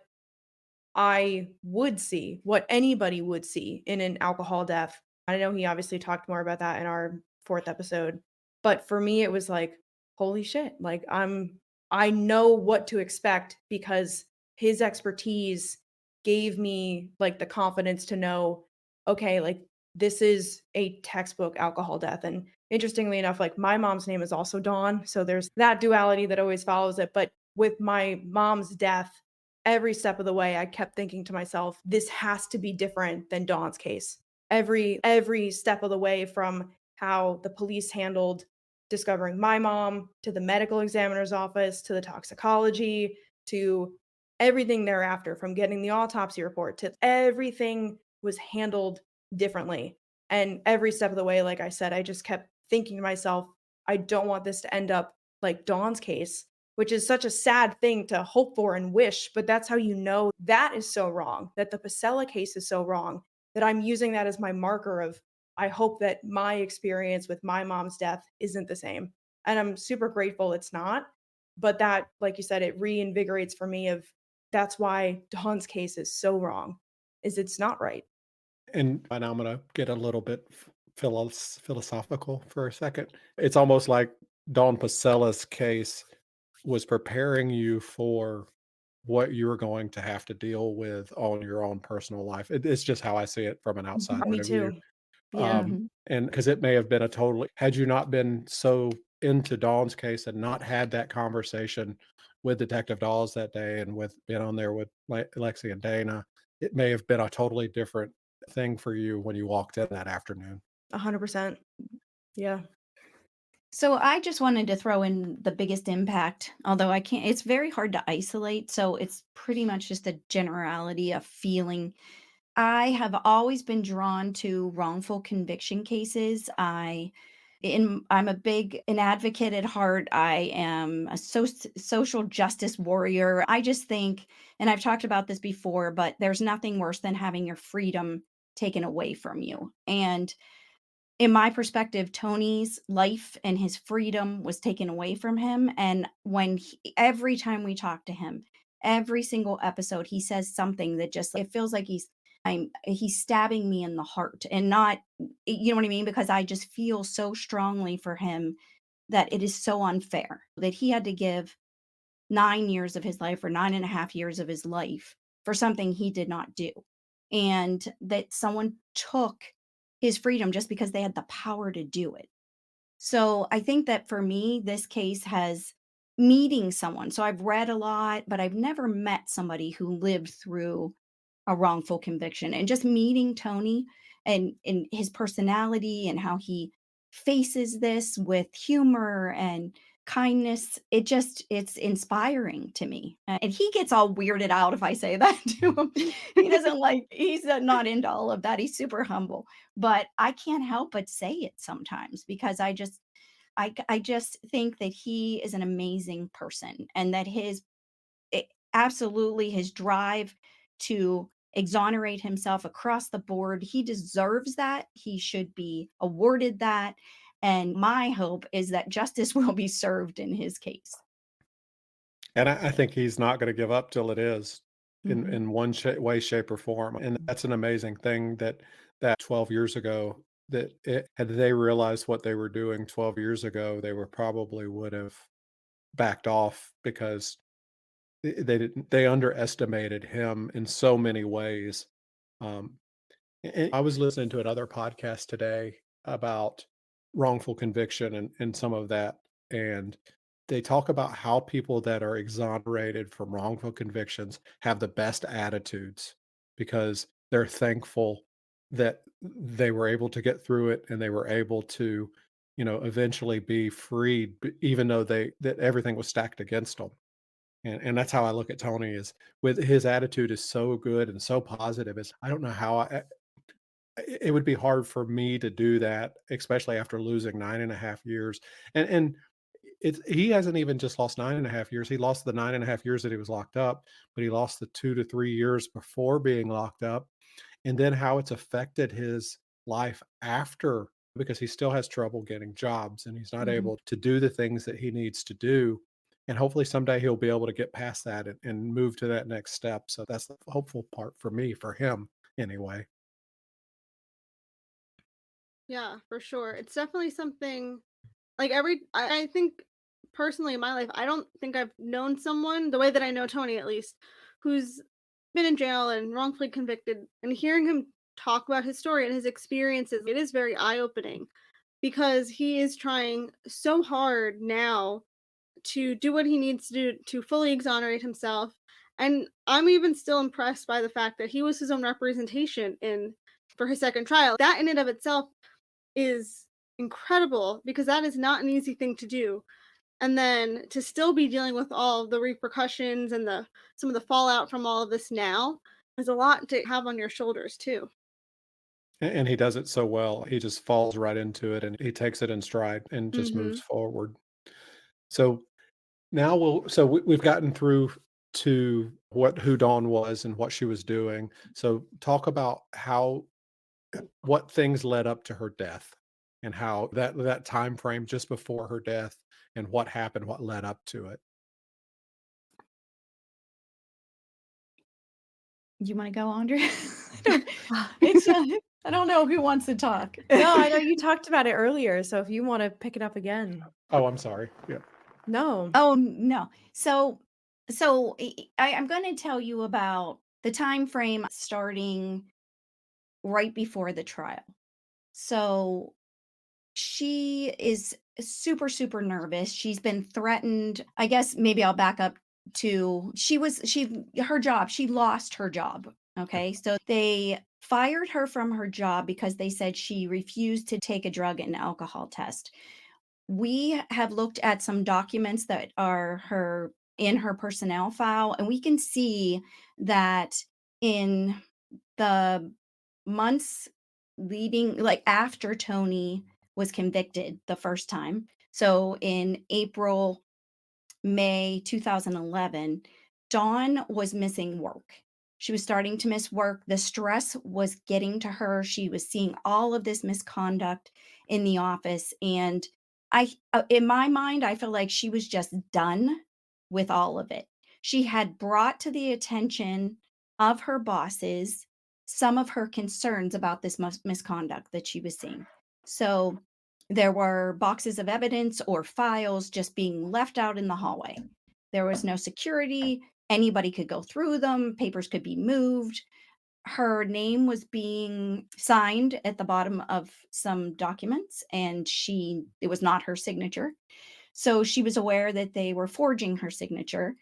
C: I would see, what anybody would see in an alcohol death. I know he obviously talked more about that in our 4th episode, but for me, it was like, "Holy shit." Like, I know what to expect because his expertise gave me, like, the confidence to know, okay, like, this is a textbook alcohol death, and interestingly enough, like, my mom's name is also Dawn, so there's that duality that always follows it, but with my mom's death, every step of the way, I kept thinking to myself, "This has to be different than Dawn's case." Every step of the way from how the police handled discovering my mom, to the medical examiner's office, to the toxicology, to everything thereafter, from getting the autopsy report to everything was handled differently. And every step of the way, like I said, I just kept thinking to myself, "I don't want this to end up like Dawn's case." Which is such a sad thing to hope for and wish, but that's how you know that is so wrong, that the Pasela case is so wrong, that I'm using that as my marker of, I hope that my experience with my mom's death isn't the same. And I'm super grateful it's not. But that, like you said, it reinvigorates for me of that's why Dawn's case is so wrong, is it's not right.
A: And I'm gonna get a little bit philosophical for a second. It's almost like Don Pacella's case was preparing you for what you're going to have to deal with on your own personal life. It's just how I see it from an outside
D: Mhm.
C: Me
A: point of view.
C: too. Yeah.
A: Um,
D: Mhm.
A: and because it may have been a totally had you not been so into Dawn's case and not had that conversation with Detective Dawes that day and with being on there with Lexi and Dana, it may have been a totally different thing for you when you walked in that afternoon.
C: 100%. Yeah.
D: So I just wanted to throw in the biggest impact, although I can't, it's very hard to isolate. So it's pretty much just a generality of feeling. I have always been drawn to wrongful conviction cases. I'm a big an advocate at heart. I am a social justice warrior. I just think, and I've talked about this before, but there's nothing worse than having your freedom taken away from you. And in my perspective, Tony's life and his freedom was taken away from him. And every time we talk to him, every single episode, he says something that just it feels like he's stabbing me in the heart, and not, you know what I mean? Because I just feel so strongly for him that it is so unfair that he had to give 9 years of his life, or 9.5 years of his life, for something he did not do. And that someone took his freedom just because they had the power to do it. So I think that for me, this case has meeting someone. So I've read a lot, but I've never met somebody who lived through a wrongful conviction. And just meeting Tony and his personality and how he faces this with humor and kindness, it's inspiring to me. And he gets all weirded out if I say that to him. He doesn't like he's not into all of that. He's super humble, but I can't help but say it sometimes because I just think that he is an amazing person, and that absolutely his drive to exonerate himself across the board, he deserves that. He should be awarded that. And my hope is that justice will be served in his case.
A: And I think he's not gonna give up till it is
D: Mhm.
A: in one way, shape, or form, and that's an amazing thing that 12 years ago, that it had they realized what they were doing 12 years ago, they were probably would have backed off because they underestimated him in so many ways. Um, and I was listening to another podcast today about wrongful conviction and some of that, and they talk about how people that are exonerated from wrongful convictions have the best attitudes because they're thankful that they were able to get through it and they were able to eventually be freed, even though that everything was stacked against them. And that's how I look at Tony is with his attitude is so good and so positive. Is I don't know how it would be hard for me to do that, especially after losing 9.5 years. And he hasn't even just lost 9.5 years. He lost the 9.5 years that he was locked up, but he lost the 2 to 3 years before being locked up, and then how it's affected his life after because he still has trouble getting jobs and he's not
C: Mhm.
A: able to do the things that he needs to do. And hopefully someday he'll be able to get past that and move to that next step. So that's the hopeful part for me, for him anyway.
B: Yeah, for sure. It's definitely something like I think personally in my life, I don't think I've known someone the way that I know Tony at least, who's been in jail and wrongfully convicted and hearing him talk about his story and his experiences, it is very eye-opening because he is trying so hard now to do what he needs to do to fully exonerate himself. And I'm even still impressed by the fact that he was his own representation in for his second trial. That in and of itself is incredible because that is not an easy thing to do. And then to still be dealing with all the repercussions and the some of the fallout from all of this now is a lot to have on your shoulders too.
A: And he does it so well. He just falls right into it and he takes it in stride and just moves
B: Mhm.
A: forward. So now we've gotten through to who Dawn was and what she was doing. So talk about what things led up to her death and how that time frame just before her death and what happened, what led up to it.
D: You wanna go, Andrea? I don't it's, I don't know who wants to talk.
C: No, I know you talked about it earlier, so if you wanna pick it up again.
A: Oh, I'm sorry. Yeah.
C: No.
D: Oh, no. I'm gonna tell you about the time frame starting right before the trial. So, she is super, super nervous. She's been threatened. I guess maybe I'll back up to she her job, she lost her job. Okay. So they fired her from her job because they said she refused to take a drug and alcohol test. We have looked at some documents that are her in her personnel file, and we can see that in the months leading like after Tony was convicted the first time. So in April, May 2011, Dawn was missing work. She was starting to miss work. The stress was getting to her. She was seeing all of this misconduct in the office. And in my mind, I feel like she was just done with all of it. She had brought to the attention of her bosses some of her concerns about this misconduct that she was seeing. So there were boxes of evidence or files just being left out in the hallway. There was no security. Anybody could go through them. Papers could be moved. Her name was being signed at the bottom of some documents, and it was not her signature. So she was aware that they were forging her signature.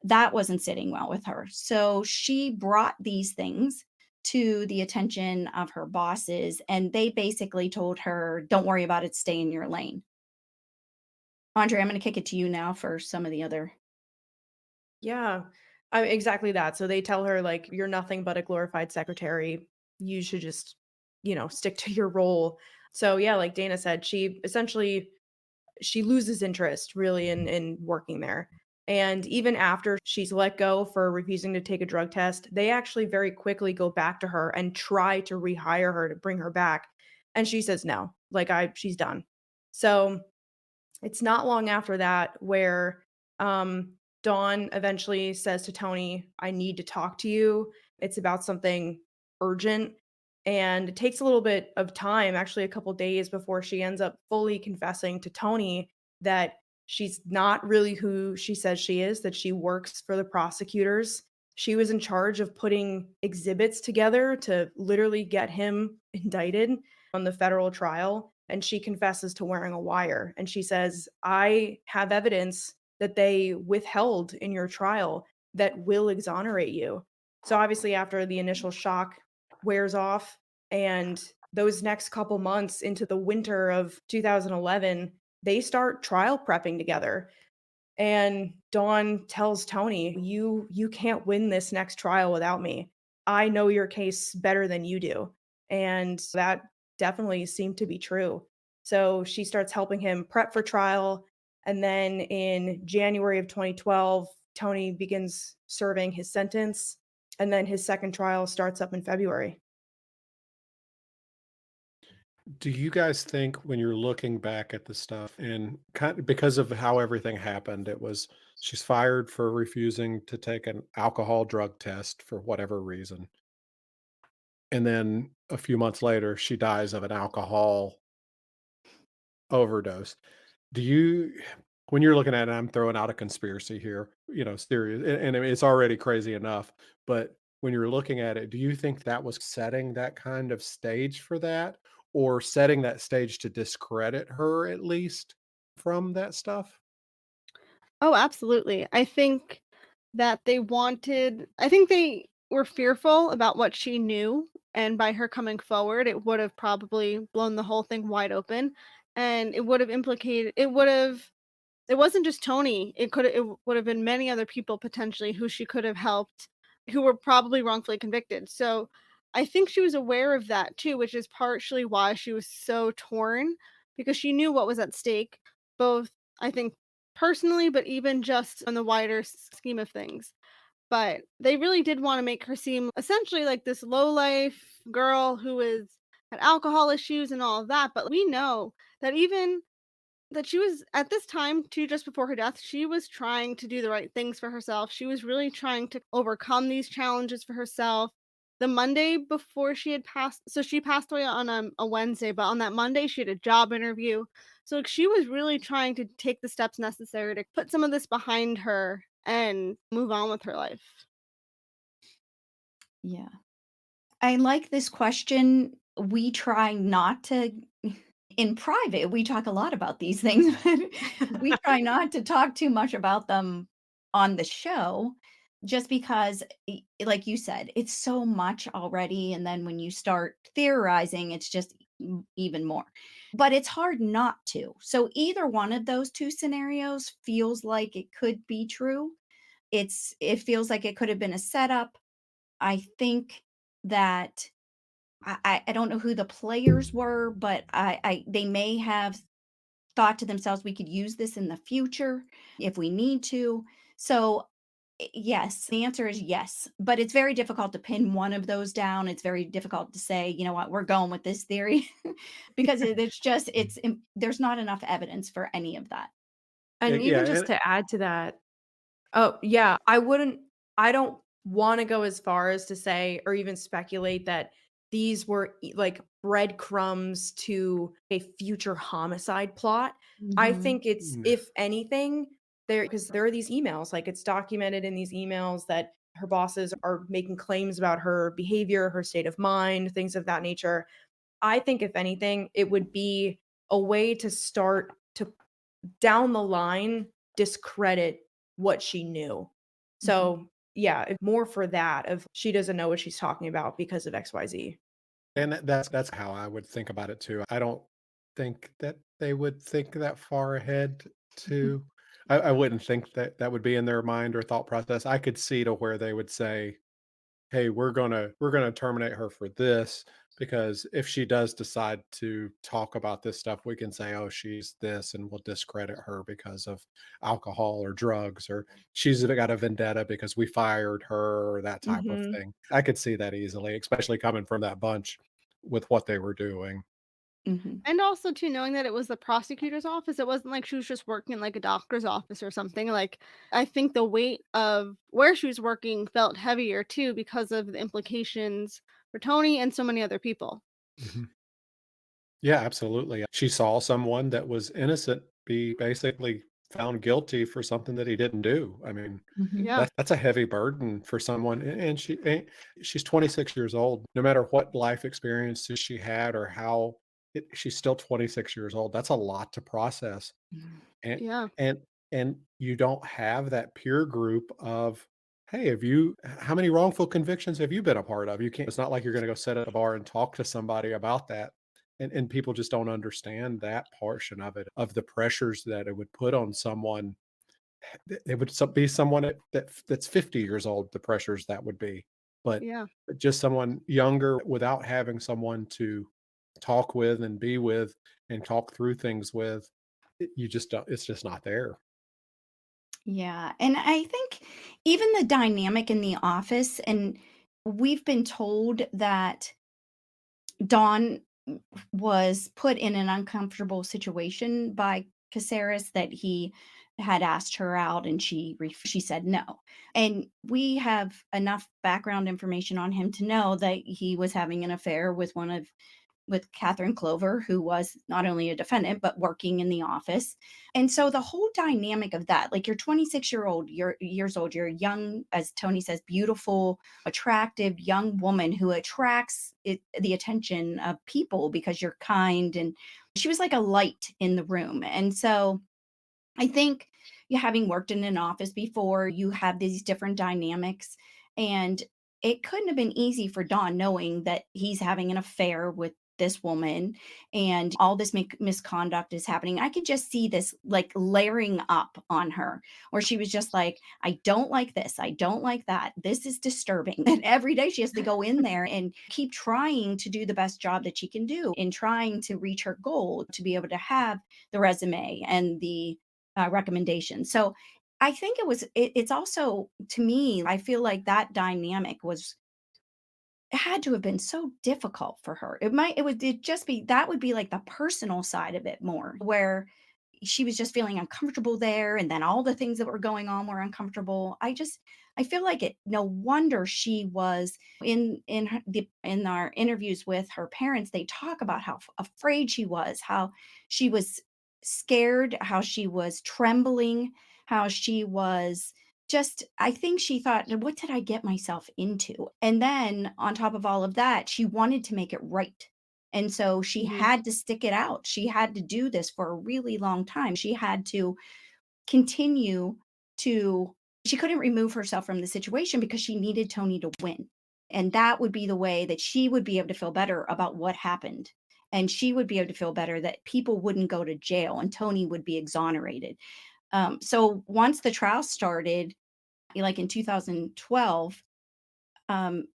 D: That wasn't sitting well with her. So she brought these things to the attention of her bosses, and they basically told her, "Don't worry about it, stay in your lane." Andre, I'm gonna kick it to you now for some of the other.
C: Yeah. Exactly that. So they tell her, like, "You're nothing but a glorified secretary. You should just, stick to your role." So, yeah, like Dana said, she loses interest really in working there. And even after she's let go for refusing to take a drug test, they actually very quickly go back to her and try to rehire her to bring her back. And she says no. Like she's done. So it's not long after that where Dawn eventually says to Tony, "I need to talk to you. It's about something urgent." And it takes a little bit of time, actually a couple days before she ends up fully confessing to Tony that she's not really who she says she is, that she works for the prosecutors. She was in charge of putting exhibits together to literally get him indicted on the federal trial, and she confesses to wearing a wire, and she says, "I have evidence that they withheld in your trial that will exonerate you." So, obviously, after the initial shock wears off and those next couple months into the winter of 2011, they start trial prepping together. And Dawn tells Tony, "You can't win this next trial without me. I know your case better than you do." And that definitely seemed to be true. So she starts helping him prep for trial, and then in January of 2012, Tony begins serving his sentence, and then his second trial starts up in February.
A: Do you guys think when you're looking back at the stuff and kind because of how everything happened, it was she's fired for refusing to take an alcohol drug test for whatever reason. And then a few months later, she dies of an alcohol overdose. Do you when you're looking at it, I'm throwing out a conspiracy here, serious, and I mean, it's already crazy enough, but when you're looking at it, do you think that was setting that kind of stage for that, or setting that stage to discredit her at least from that stuff?
B: Oh, absolutely. I think they were fearful about what she knew, and by her coming forward, it would have probably blown the whole thing wide open, and it wasn't just Tony, it would have been many other people potentially who she could have helped, who were probably wrongfully convicted. So, I think she was aware of that too, which is partially why she was so torn, because she knew what was at stake, both, I think, personally, but even just on the wider scheme of things. But they really did wanna make her seem essentially like this low life girl who is had alcohol issues and all of that, but we know that even that she was at this time too, just before her death, she was trying to do the right things for herself. She was really trying to overcome these challenges for herself. The Monday before she had passed, so she passed away on a Wednesday, but on that Monday she had a job interview. So like, she was really trying to take the steps necessary to put some of this behind her and move on with her life.
D: Yeah. I like this question. We try not to in private, we talk a lot about these things, but we try not to talk too much about them on the show just because like you said, it's so much already and then when you start theorizing, it's just even more. But it's hard not to. So either one of those two scenarios feels like it could be true. It feels like it could have been a setup. I think that I don't know who the players were, but I they may have thought to themselves, "We could use this in the future if we need to." So, yes, the answer is yes, but it's very difficult to pin one of those down. It's very difficult to say, "You know what? We're going with this theory," because it's just there's not enough evidence for any of that.
C: And
A: Yeah,
C: even just to add to that, oh, yeah, I don't wanna go as far as to say or even speculate that these were like breadcrumbs to a future homicide plot. I
D: Mhm.
C: think it's,
A: yeah.
C: if anything, because there are these emails, like, it's documented in these emails that her bosses are making claims about her behavior, her state of mind, things of that nature. I think if anything, it would be a way to start to down the line discredit what she knew.
D: Mhm.
C: So, yeah, more for that of she doesn't know what she's talking about because of XYZ.
A: And that's how I would think about it too. I don't think that they would think that far ahead to I wouldn't think that that would be in their mind or thought process. I could see to where they would say, "Hey, we're gonna terminate her for this because if she does decide to talk about this stuff, we can say, oh, she's this, and we'll discredit her because of alcohol or drugs, or she's got a vendetta because we fired her, or that type of
C: Mhm.
A: thing." I could see that easily, especially coming from that bunch with what they were doing.
D: Mhm.
B: And also too, knowing that it was the prosecutor's office, it wasn't like she was just working in, like, a doctor's office or something, like, I think the weight of where she was working felt heavier too because of the implications for Tony and so many other people.
A: Mhm. Yeah, absolutely. She saw someone that was innocent be basically found guilty for something that he didn't do. I mean,
D: Mhm.
B: Yeah.
A: that's a heavy burden for someone, and she's 26 years old. No matter what life experiences she had or how she's still 26 years old. That's a lot to process,
D: Mhm.
A: and
B: Yeah.
A: and and you don't have that peer group of Hey, how many wrongful convictions have you been a part of? You can't, it's not like you're going to go sit at a bar and talk to somebody about that. And people just don't understand that portion of it, of the pressures that it would put on someone. It would be someone that's 50 years old, the pressures that would be. But
B: Yeah.
A: just someone younger without having someone to talk with and be with and talk through things with, you just don't, it's just not there.
D: Yeah, and I think even the dynamic in the office, and we've been told that Dawn was put in an uncomfortable situation by Caceres, that he had asked her out and she said no. And we have enough background information on him to know that he was having an affair with Catherine Clover, who was not only a defendant, but working in the office. And so the whole dynamic of that, like you're 26-year-old, you're years old, you're young, as Tony says, beautiful, attractive young woman who attracts the attention of people because you're kind. And she was like a light in the room. And so I think you having worked in an office before, you have these different dynamics. And it couldn't have been easy for Don knowing that he's having an affair with this woman and all this misconduct is happening. I could just see this like layering up on her, where she was just like, I don't like this. I don't like that. This is disturbing. And every day she has to go in there and keep trying to do the best job that she can do in trying to reach her goal to be able to have the resume and the recommendation. So I think it's also, to me, I feel like that dynamic was, it had to have been so difficult for her. It just be, that would be like the personal side of it more, where she was just feeling uncomfortable there, and then all the things that were going on were uncomfortable. I feel like it, no wonder she was in our interviews with her parents, they talk about how afraid she was, how she was scared, how she was trembling, how she was just, I think she thought, what did I get myself into? And then on top of all of that, she wanted to make it right. And so she
B: Mhm.
D: had to stick it out. She had to do this for a really long time. She had to continue to, she couldn't remove herself from the situation because she needed Tony to win. And that would be the way that she would be able to feel better about what happened. And she would be able to feel better that people wouldn't go to jail and Tony would be exonerated. So once the trial started, like in 2012, um,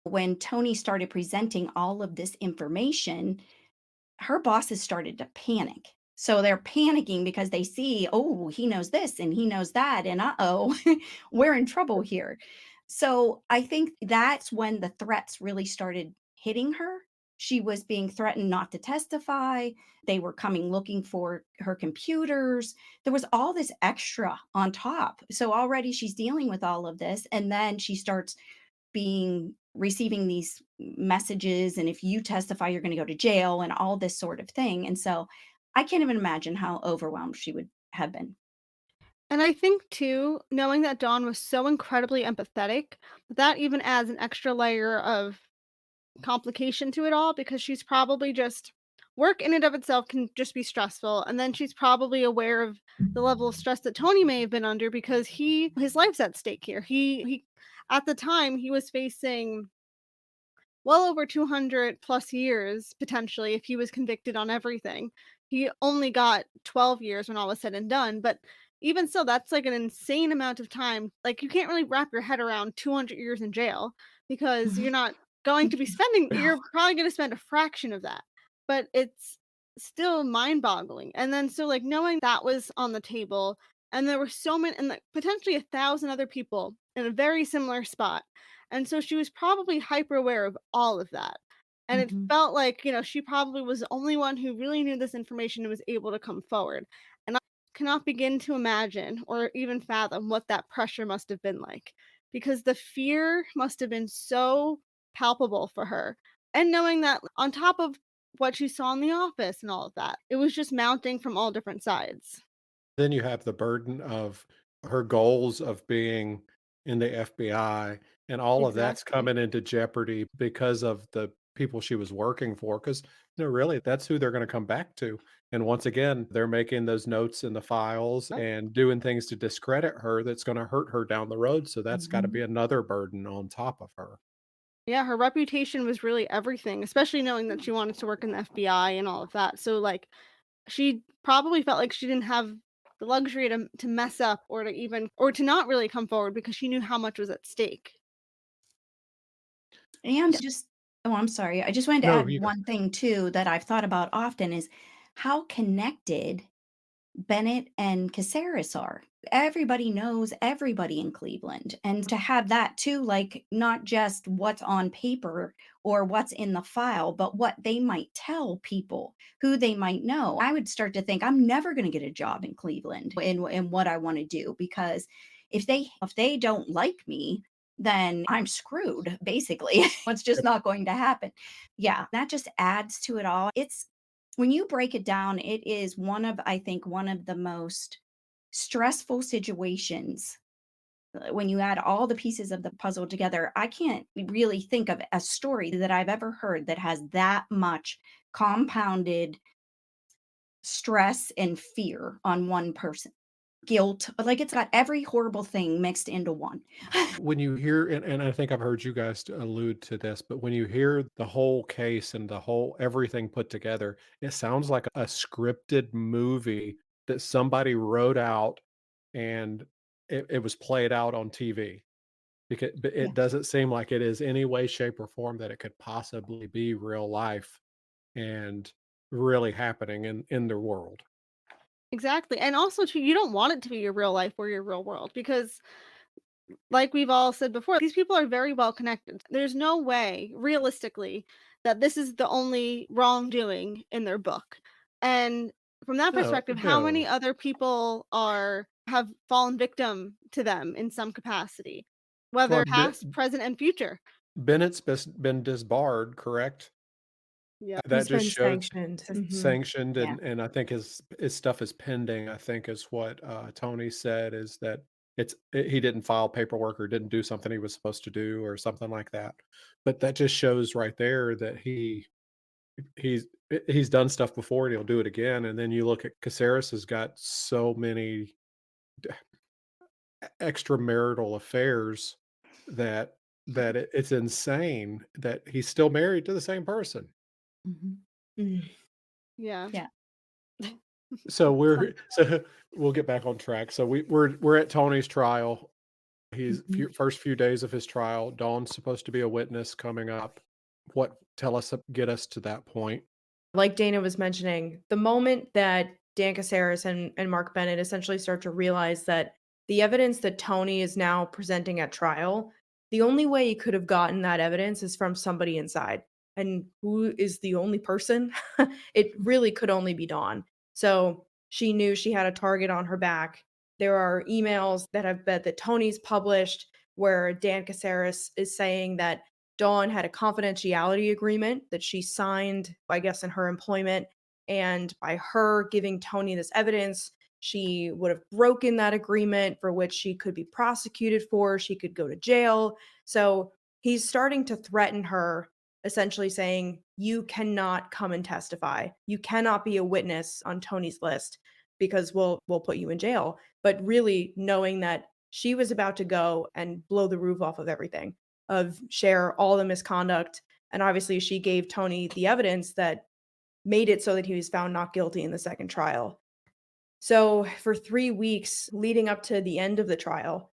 D: when Tony started presenting all of this information, her bosses started to panic. So they're panicking because they see, oh, he knows this and he knows that. And oh, we're in trouble here. So I think that's when the threats really started hitting her. She was being threatened not to testify. They were coming looking for her computers. There was all this extra on top. So already she's dealing with all of this. And then she starts being receiving these messages, and if you testify you're going to go to jail and all this sort of thing. And so I can't even imagine how overwhelmed she would have been.
B: And I think too, knowing that Dawn was so incredibly empathetic, that even adds an extra layer of complication to it all because she's probably just work in and of itself can just be stressful, and then she's probably aware of the level of stress that Tony may have been under because his life's at stake here. He at the time he was facing well over 200 plus years potentially if he was convicted on everything. He only got 12 years when all was said and done, but even so, that's like an insane amount of time. Like, you can't really wrap your head around 200 years in jail because you're not going to be spending,
D: No.
B: you're probably going to spend a fraction of that. But it's still mind boggling. And then, so like knowing that was on the table, and there were so many, and like potentially 1,000 other people in a very similar spot, and so she was probably hyper aware of all of that. And it
D: Mhm.
B: felt like, she probably was the only one who really knew this information and was able to come forward. And I cannot begin to imagine or even fathom what that pressure must have been like because the fear must have been so palpable for her. And knowing that on top of what she saw in the office and all of that, it was just mounting from all different sides.
A: Then you have the burden of her goals of being in the FBI, and all of that's
B: Exactly.
A: coming into jeopardy because of the people she was working for. Because really, that's who they're gonna come back to. And once again, they're making those notes in the files
B: Yep.
A: and doing things to discredit her that's going to hurt her down the road. So that's got to
D: Mhm.
A: be another burden on top of her.
B: Yeah, her reputation was really everything, especially knowing that she wanted to work in the FBI and all of that. So, like, she probably felt like she didn't have the luxury to mess up or to even or to not really come forward because she knew how much was at stake.
D: And just oh, I'm sorry. I just wanted to
A: No,
D: add
A: you go.
D: one thing too that I've thought about often is how connected Bennett and Caceres are. Everybody knows everybody in Cleveland. And to have that too, like not just what's on paper or what's in the file, but what they might tell people, who they might know. I would start to think I'm never going to get a job in Cleveland in what I want to do because if they don't like me, then I'm screwed, basically. It's just not going to happen. Yeah, that just adds to it all. It's when you break it down, it is I think, one of the most stressful situations. When you add all the pieces of the puzzle together, I can't really think of a story that I've ever heard that has that much compounded stress and fear on one person. Guilt, like it's got every horrible thing mixed into one.
A: When you hear, and I think I've heard you guys allude to this, but when you hear the whole case and the whole everything put together, it sounds like a scripted movie that somebody wrote out and it was played out on TV. Because but
D: Yeah.
A: it doesn't seem like it is any way, shape, or form that it could possibly be real life and really happening in the world.
B: Exactly. And also too, you don't want it to be your real life or your real world because like we've all said before, these people are very well connected. There's no way, realistically, that this is the only wrongdoing in their book. And from that
A: No,
B: perspective, how many
A: no.
B: other people have fallen victim to them in some capacity,
A: Well,
B: whether past, present, and future?
A: Bennett's been disbarred, correct?
B: Yeah.
A: That
C: He's
A: just
C: been
A: shows
C: sanctioned.
A: sanctioned,
D: Yeah.
A: and I think his stuff is pending, I think is what, Tony said, is that he didn't file paperwork or didn't do something he was supposed to do or something like that. But that just shows right there that he's done stuff before and he'll do it again, and then you look at Caceres has got so many extramarital affairs that it's insane that he's still married to the same person.
D: Mhm.
C: Mm.
B: Yeah.
D: Yeah.
A: So
D: So
A: so we'll get back on track. So we're at Tony's trial. He's
D: mhm.
A: first few days of his trial. Dawn's supposed to be a witness coming up. What tell us get us to that point?
C: Like Dana was mentioning, the moment that Dan Caceres and Mark Bennett essentially start to realize that the evidence that Tony is now presenting at trial, the only way he could have gotten that evidence is from somebody inside. And who is the only person? It really could only be Dawn. So she knew she had a target on her back. There are emails that Tony's published where Dan Caceres is saying that Dawn had a confidentiality agreement that she signed, I guess, in her employment. And by her giving Tony this evidence, she would have broken that agreement for which she could be prosecuted for. She could go to jail. So he's starting to threaten her, essentially saying, "You cannot come and testify. You cannot be a witness on Tony's list because we'll put you in jail." But really knowing that she was about to go and blow the roof off of everything of share all the misconduct. And obviously, she gave Tony the evidence that made it so that he was found not guilty in the second trial. So, for 3 weeks leading up to the end of the trial,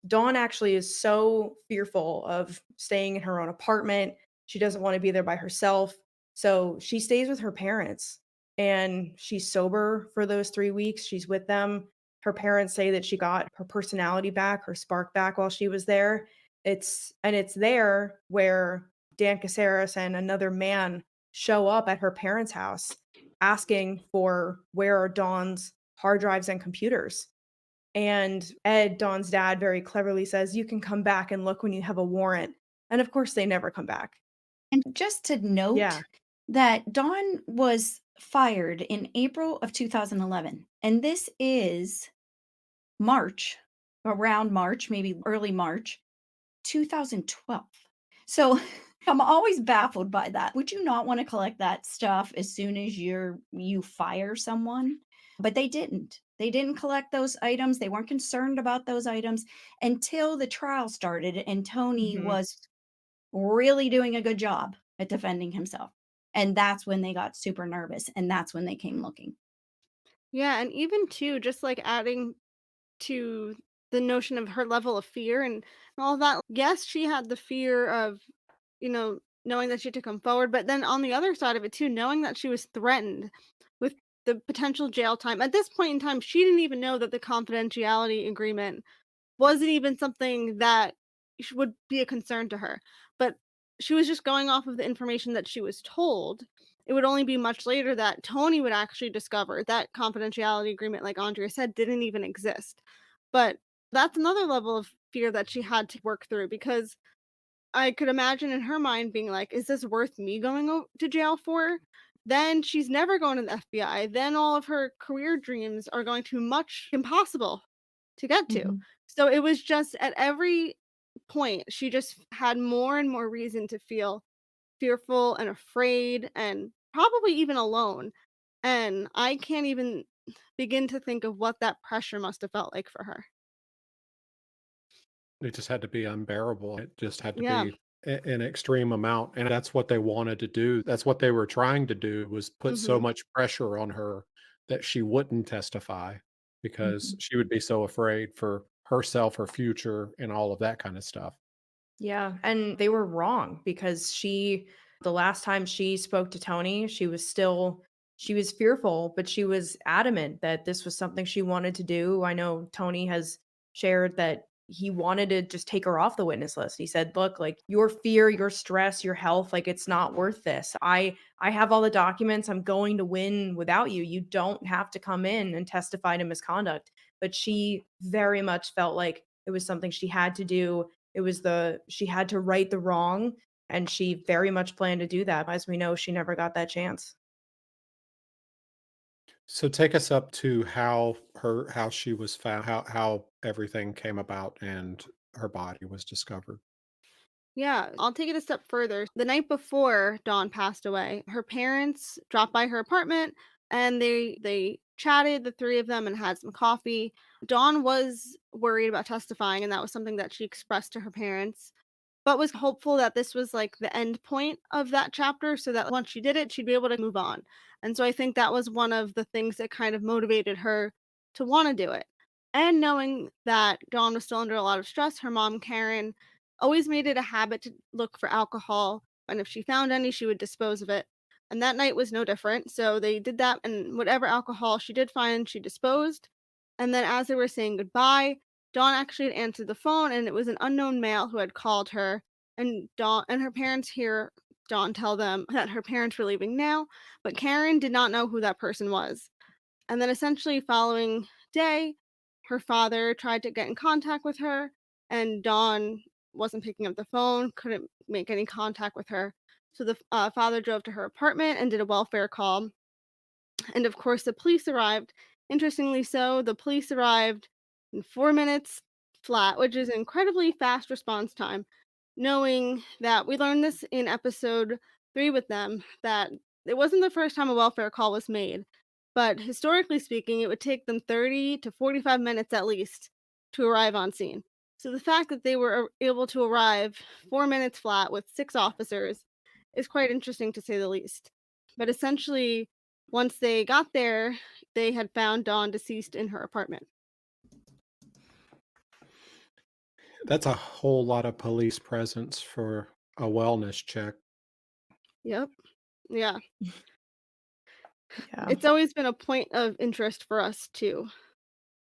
C: Dawn actually is so fearful of staying in her own apartment. She doesn't want to be there by herself. So she stays with her parents and she's sober for those 3 weeks. She's with them. Her parents say that she got her personality back, her spark back while she was there. It's there where Dan Caceres and another man show up at her parents' house asking for where are Dawn's hard drives and computers. And Ed, Dawn's dad, very cleverly says, "You can come back and look when you have a warrant." And of course, they never come back.
D: And just to
C: Yeah.
D: note that Dawn was fired in April of 2011, and this is March, around March, maybe early March 2012. So I'm always baffled by that. Would you not want to collect that stuff as soon as you fire someone? But they didn't. They didn't collect those items. They weren't concerned about those items until the trial started and Tony
C: Mhm.
D: was really doing a good job at defending himself. And that's when they got super nervous and that's when they came looking.
B: Yeah, and even too, just like adding to the notion of her level of fear and all that. Yes, she had the fear of, knowing that she had to come forward, but then on the other side of it too, knowing that she was threatened with the potential jail time. At this point in time, she didn't even know that the confidentiality agreement wasn't even something that would be a concern to her. But she was just going off of the information that she was told. It would only be much later that Tony would actually discover that confidentiality agreement, like Andrea said, didn't even exist. But that's another level of fear that she had to work through because I could imagine in her mind being like, "Is this worth me going to jail for?" Then she's never going to the FBI. Then all of her career dreams are going to much impossible to get to.
C: Mhm.
B: So it was just at every point, she just had more and more reason to feel fearful and afraid and probably even alone. And I can't even begin to think of what that pressure must have felt like for her.
A: It just had to be unbearable. It just had to
B: Yeah.
A: be an extreme amount, and that's what they wanted to do. That's what they were trying to do, was put so
B: Mhm.
A: much pressure on her that she wouldn't testify because
C: Mhm.
A: she would be so afraid for herself, her future, and all of that kind of stuff.
C: Yeah, and they were wrong because the last time she spoke to Tony, she was fearful, but she was adamant that this was something she wanted to do. I know Tony has shared that he wanted to just take her off the witness list. He said, "Look, like your fear, your stress, your health, like it's not worth this. I have all the documents. I'm going to win without you. You don't have to come in and testify to misconduct." But she very much felt like it was something she had to do. She had to right the wrong, and she very much planned to do that. As we know, she never got that chance.
A: So take us up to how she was found, how everything came about and her body was discovered.
B: Yeah, I'll take it a step further. The night before Dawn passed away, her parents dropped by her apartment and they chatted, the three of them, and had some coffee. Dawn was worried about testifying, and that was something that she expressed to her parents, but was hopeful that this was like the end point of that chapter so that once she did it, she'd be able to move on. And so I think that was one of the things that kind of motivated her to want to do it. And knowing that Dawn was still under a lot of stress, her mom, Karen, always made it a habit to look for alcohol. And if she found any, she would dispose of it. And that night was no different. So they did that, and whatever alcohol she did find, she disposed. And then as they were saying goodbye, Dawn actually had answered the phone, and it was an unknown male who had called her. And Dawn and her parents hear Dawn tell them that her parents were leaving now, but Karen did not know who that person was. And then essentially following day, her father tried to get in contact with her, and Dawn wasn't picking up the phone, couldn't make any contact with her. So the father drove to her apartment and did a welfare call, and of course, the police arrived. Interestingly so, the police arrived in 4 minutes flat, which is incredibly fast response time. Knowing that we learned this in episode 3 with them, that it wasn't the first time a welfare call was made, but historically speaking, it would take them 30 to 45 minutes at least to arrive on scene. So the fact that they were able to arrive 4 minutes flat with 6 officers is quite interesting to say the least. But essentially, once they got there, they had found Dawn deceased in her apartment.
A: That's a whole lot of police presence for a wellness check.
B: Yep. Yeah.
C: Yeah.
B: It's always been a point of interest for us too,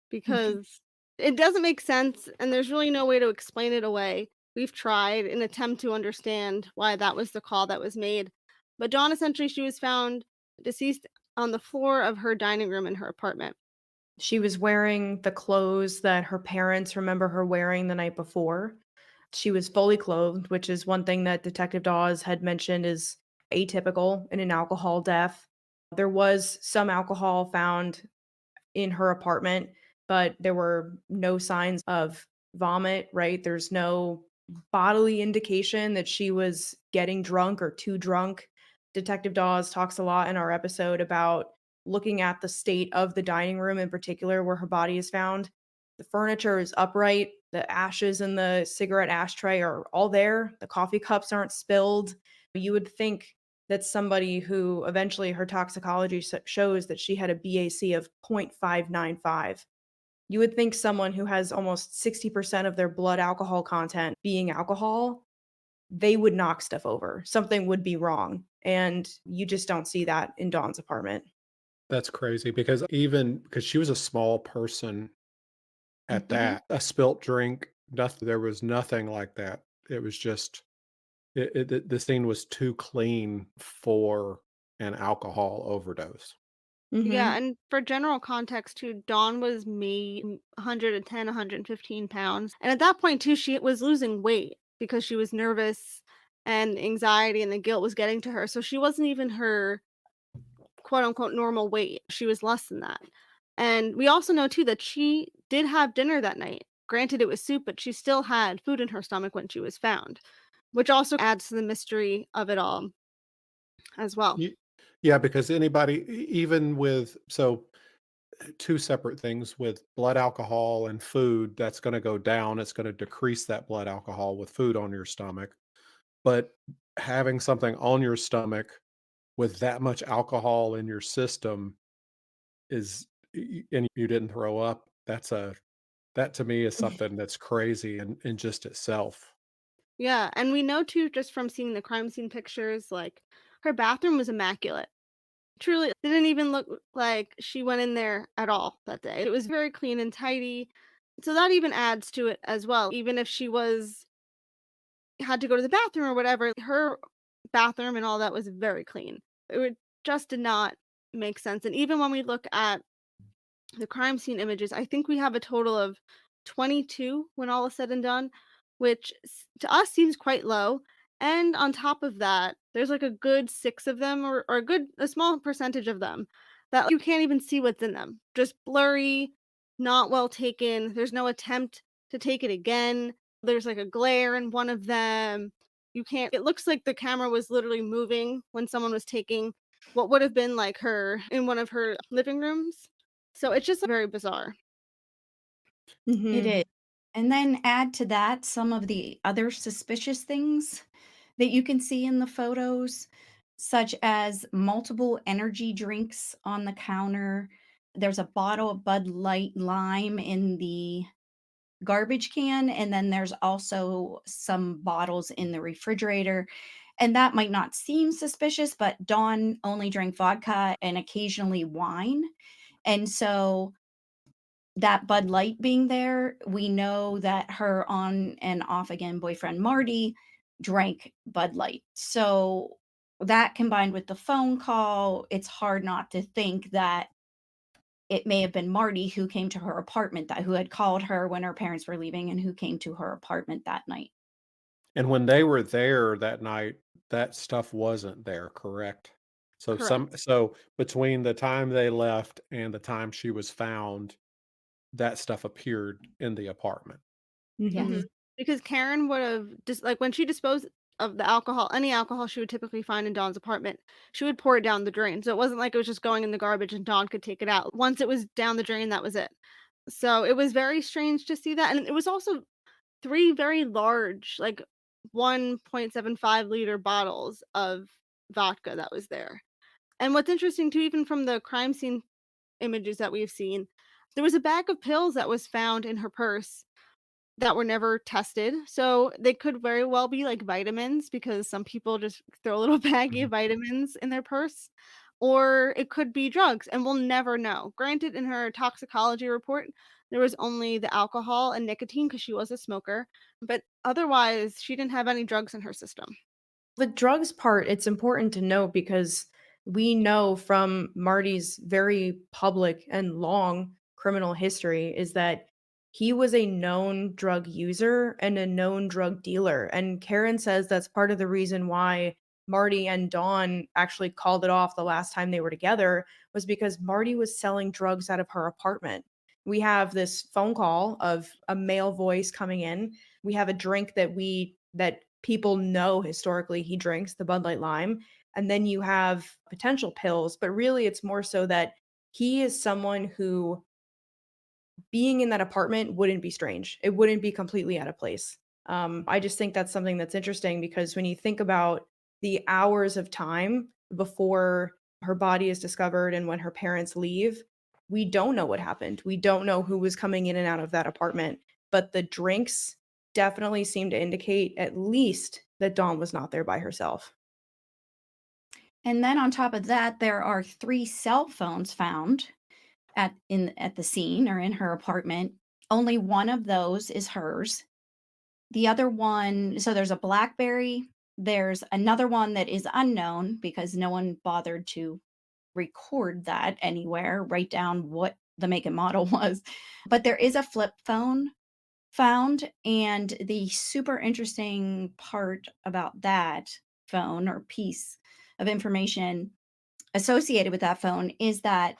B: because it doesn't make sense and there's really no way to explain it away. We've tried an attempt to understand why that was the call that was made. But Dawn, essentially, she was found deceased on the floor of her dining room in her apartment.
C: She was wearing the clothes that her parents remember her wearing the night before. She was fully clothed, which is one thing that Detective Dawes had mentioned is atypical in an alcohol death. There was some alcohol found in her apartment, but there were no signs of vomit, right? There's no bodily indication that she was getting drunk or too drunk. Detective Dawes talks a lot in our episode about looking at the state of the dining room in particular where her body is found. The furniture is upright, the ashes in the cigarette ashtray are all there, the coffee cups aren't spilled. You would think that somebody who eventually her toxicology shows that she had a BAC of 0.595. You would think someone who has almost 60% of their blood alcohol content being alcohol, they would knock stuff over. Something would be wrong. And you just don't see that in Dawn's apartment.
A: That's crazy because even because she was a small person at
C: Mhm.
A: that, a spilt drink, nothing, there was nothing like that. It was just the scene was too clean for an alcohol overdose.
B: Yeah,
C: Mhm.
B: and for general context too, Dawn was 110, 115 pounds. And at that point too, she was losing weight because she was nervous and anxiety and the guilt was getting to her. So she wasn't even her quote unquote normal weight. She was less than that. And we also know too that she did have dinner that night. Granted, it was soup, but she still had food in her stomach when she was found, which also adds to the mystery of it all as well.
A: Ye Yeah, because anybody even with so 2 separate things with blood alcohol and food, that's gonna go down, it's gonna decrease that blood alcohol with food on your stomach, but having something on your stomach with that much alcohol in your system is and you didn't throw up, that to me is something that's crazy in just itself.
B: Yeah, and we know too just from seeing the crime scene pictures, like her bathroom was immaculate. Truly didn't even look like she went in there at all that day. It was very clean and tidy. So that even adds to it as well. Even if she was had to go to the bathroom or whatever, her bathroom and all that was very clean. Just did not make sense. And even when we look at the crime scene images, I think we have a total of 22 when all is said and done, which to us seems quite low. And on top of that, there's like a good 6 of them or a small percentage of them that you can't even see what's in them. Just blurry, not well taken. There's no attempt to take it again. There's like a glare in one of them. You can't it looks like the camera was literally moving when someone was taking what would have been like her in one of her living rooms. So it's just very bizarre.
D: It
C: Mhm.
D: is. And then add to that some of the other suspicious things that you can see in the photos, such as multiple energy drinks on the counter. There's a bottle of Bud Light Lime in the garbage can, and then there's also some bottles in the refrigerator. And that might not seem suspicious, but Dawn only drank vodka and occasionally wine. And so that Bud Light being there, we know that her on and off again boyfriend Marty drank Bud Light. So that combined with the phone call, it's hard not to think that it may have been Marty who came to her apartment that who had called her when her parents were leaving and who came to her apartment that night.
A: And when they were there that night, that stuff wasn't there, correct?
B: Correct.
A: So between the time they left and the time she was found, that stuff appeared in the apartment.
B: Mhm.
C: Mhm.
D: Yes.
B: Because Karen would have just like when she disposed of the alcohol, any alcohol she would typically find in Dawn's apartment, she would pour it down the drain. So it wasn't like it was just going in the garbage and Dawn could take it out. Once it was down the drain, that was it. So it was very strange to see that. And it was also 3 very large, like 1.75-liter bottles of vodka that was there. And what's interesting too, even from the crime scene images that we've seen, there was a bag of pills that was found in her purse that were never tested, so they could very well be like vitamins because some people just throw a little baggie of
A: Mhm.
B: vitamins in their purse, or it could be drugs, and we'll never know. Granted, in her toxicology report, there was only the alcohol and nicotine because she was a smoker, but otherwise, she didn't have any drugs in her system.
C: The drugs part, it's important to note because we know from Marty's very public and long criminal history is that he was a known drug user and a known drug dealer. And Karen says that's part of the reason why Marty and Dawn actually called it off the last time they were together was because Marty was selling drugs out of her apartment. We have this phone call of a male voice coming in. We have a drink that people know historically he drinks, the Bud Light Lime, and then you have potential pills, but really it's more so that he is someone who being in that apartment wouldn't be strange. It wouldn't be completely out of place. I just think that's something that's interesting because when you think about the hours of time before her body is discovered and when her parents leave, we don't know what happened. We don't know who was coming in and out of that apartment, but the drinks definitely seem to indicate at least that Dawn was not there by herself.
D: And then on top of that, there are 3 cell phones found at the scene or in her apartment. Only one of those is hers. The other one, so there's a BlackBerry, there's another one that is unknown because no one bothered to record that anywhere, write down what the make and model was. But there is a flip phone found, and the super interesting part about that phone or piece of information associated with that phone is that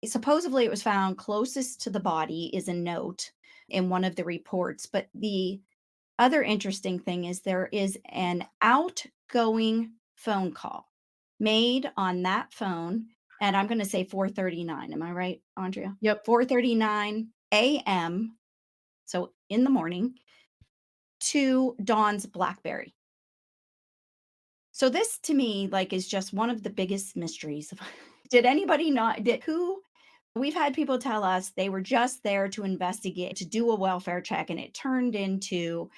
D: supposedly it was found closest to the body is a note in one of the reports, but the other interesting thing is there is an outgoing phone call made on that phone, and I'm gonna say 4:39, am I right, Andrea?
C: Yep.
D: 4:39 AM, so in the morning, to Dawn's BlackBerry. So this to me, like, is just one of the biggest mysteries. Did anybody not did who we've had people tell us they were just there to investigate, to do a welfare check, and it turned into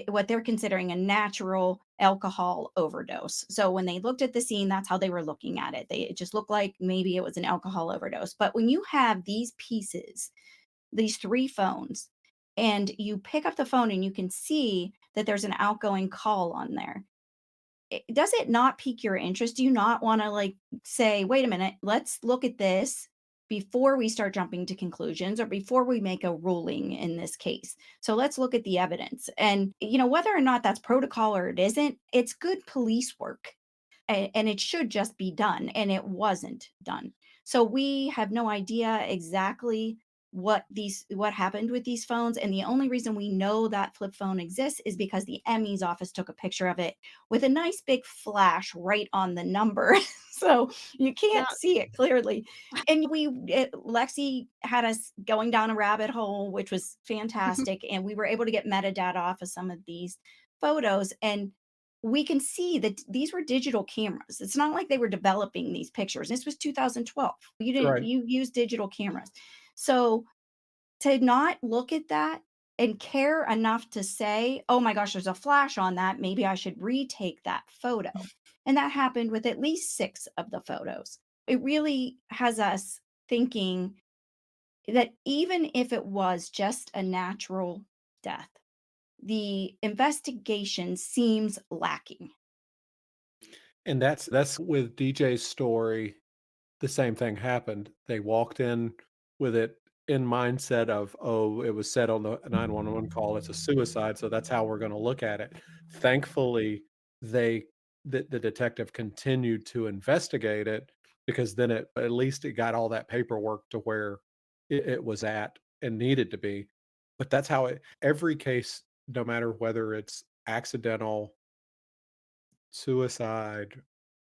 D: what they're considering a natural alcohol overdose. So when they looked at the scene, that's how they were looking at it. It just looked like maybe it was an alcohol overdose. But when you have these pieces, these 3 phones, and you pick up the phone and you can see that there's an outgoing call on there, does it not pique your interest? Do you not want to like say, wait a minute, let's look at this before we start jumping to conclusions or before we make a ruling in this case? So let's look at the evidence. And, whether or not that's protocol or it isn't, it's good police work and it should just be done, and it wasn't done. So we have no idea exactly what happened with these phones, and the only reason we know that flip phone exists is because the Emmy's office took a picture of it with a nice big flash right on the number. So you can't
B: Yeah.
D: see it clearly. And Lexi had us going down a rabbit hole, which was fantastic, and we were able to get metadata off of some of these photos, and we can see that these were digital cameras. It's not like they were developing these pictures. This was 2012.
A: Right.
D: You use digital cameras. So to not look at that and care enough to say, "Oh my gosh, there's a flash on that. Maybe I should retake that photo." And that happened with at least 6 of the photos. It really has us thinking that even if it was just a natural death, the investigation seems lacking.
A: And that's with DJ's story. The same thing happened. They walked in with it in mindset of, "Oh, it was said on the 911 call, it's a suicide, so that's how we're gonna look at it." Thankfully, they the detective continued to investigate it because then it at least it got all that paperwork to where it was at and needed to be. But that's how every case, no matter whether it's accidental, suicide,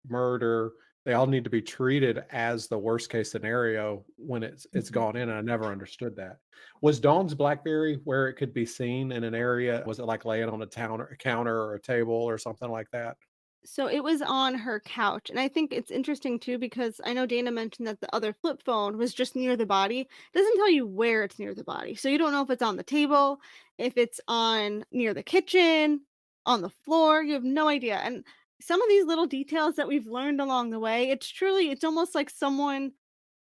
A: murder, they all need to be treated as the worst case scenario when it's
C: Mhm.
A: gone in, and I never understood that. Was Dawn's BlackBerry where it could be seen in an area? Was it, like, laying on a counter or a table or something like that?
B: So it was on her couch. And I think it's interesting too because I know Dana mentioned that the other flip phone was just near the body. It doesn't tell you where it's near the body. So you don't know if it's on the table, if it's on near the kitchen, on the floor. You have no idea. And some of these little details that we've learned along the way, it's almost like someone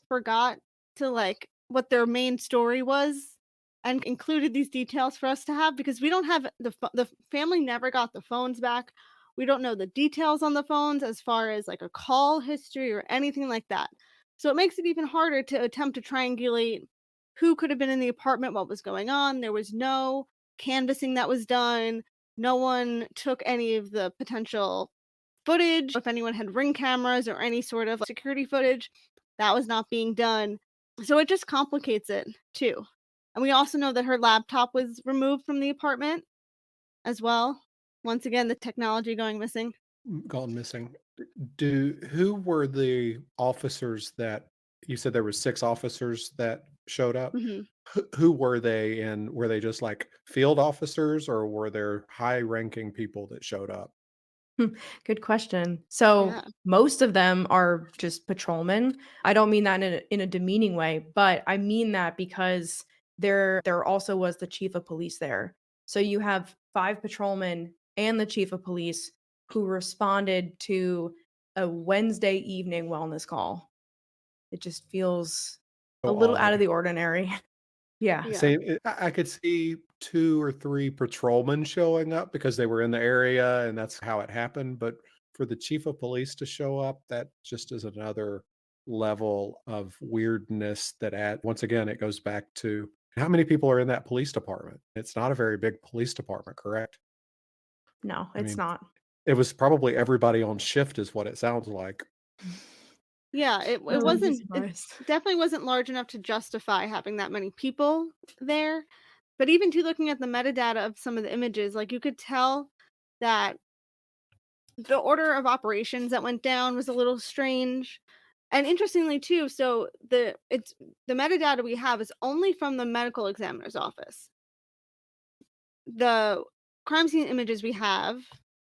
B: forgot to, like, what their main story was and included these details for us to have because we don't have the family never got the phones back. We don't know the details on the phones as far as, like, a call history or anything like that. So it makes it even harder to attempt to triangulate who could have been in the apartment, what was going on. There was no canvassing that was done. No one took any of the potential footage. If anyone had Ring cameras or any sort of security footage, that was not being done. So it just complicates it too. And we also know that her laptop was removed from the apartment as well. Once again, the technology going missing.
A: Gone missing. Who were the officers that you said there were 6 officers that showed up?
B: Mhm.
A: Who were they, and were they just, like, field officers, or were there high-ranking people that showed up?
C: Hmm, good question. So
B: Yeah.
C: most of them are just patrolmen. I don't mean that in a demeaning way, but I mean that because there also was the chief of police there. So you have 5 patrolmen and the chief of police who responded to a Wednesday evening wellness call. It just feels a
A: So
C: little out of
A: odd.
C: the ordinary. Yeah.
B: Yeah.
A: Same I could see 2 or 3 patrolmen showing up because they were in the area and that's how it happened, but for the chief of police to show up, that just is another level of weirdness that add once again, it goes back to how many people are in that police department? It's not a very big police department, correct?
C: No,
A: I
C: it's
A: mean,
C: not.
A: it was probably everybody on shift is what it sounds like.
B: Yeah,
C: I wouldn't be
B: it
C: surprised.
B: definitely wasn't large enough to justify having that many people there. But even to looking at the metadata of some of the images, like you could tell that the order of operations that went down was a little strange. And interestingly too, so the metadata we have is only from the medical examiner's office. The crime scene images we have,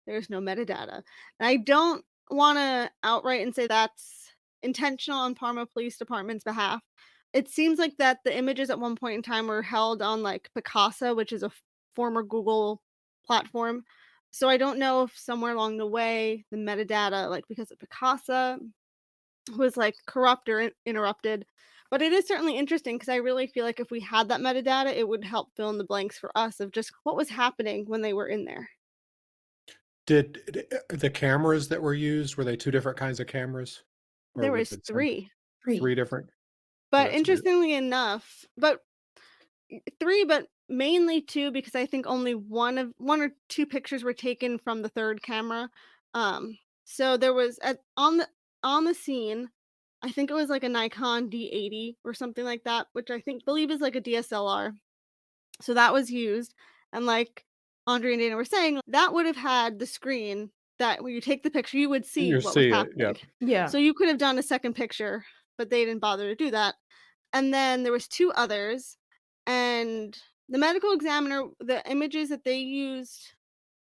B: there's no metadata. And I don't want to outright and say that's intentional on Parma Police Department's behalf. It seems like that the images at one point in time were held on like Picasa, which is a former Google platform. So I don't know if somewhere along the way the metadata, like because of Picasa, was like corrupt or interrupted. But it is certainly interesting because I really feel like if we had that metadata, it would help fill in the blanks for us of just what was happening when they were in there.
A: The cameras that were used, were they 2 different kinds of cameras? Or
B: There
A: were
B: was
A: they the same
B: 3.
C: 3.
A: 3 different? Oh,
B: But
A: that's weird.
B: interestingly enough, but 3, but mainly 2 because I think only 1 or 2 pictures were taken from the 3rd camera. So there was on the scene, I think it was like a Nikon D80 or something like that, which I think believe is like a DSLR. So that was used, and like Andre and Dana were saying, that would have had the screen that when you take the picture, you would see
A: You
B: what was
A: see it,
B: happening.
A: yep.
C: Yeah.
B: So you could have done a second picture, but they didn't bother to do that. And then there was 2 others, and the medical examiner, the images that they used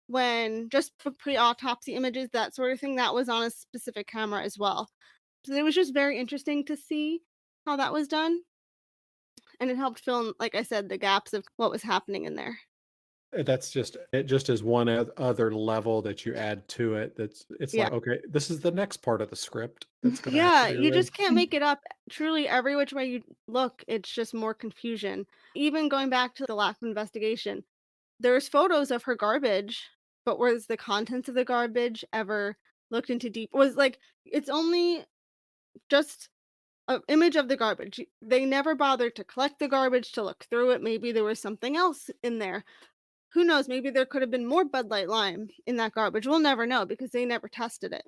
B: when just for pre-autopsy images, that sort of thing, that was on a specific camera as well. So it was just very interesting to see how that was done, and it helped fill in, like I said, the gaps of what was happening in there.
A: That's just it just is one other level that you add to it it's
B: Yeah.
A: like, "Okay, this is the next part of the script that's gonna have to
B: Yeah,
A: be
B: you
A: read."
B: just can't make it up. Truly, every which way you look, it's just more confusion. Even going back to the lack of investigation, there's photos of her garbage, but was the contents of the garbage ever looked into deep? Was like it's only just an image of the garbage. They never bothered to collect the garbage to look through it. Maybe there was something else in there. Who knows? Maybe there could have been more Bud Light Lime in that garbage. We'll never know because they never tested it.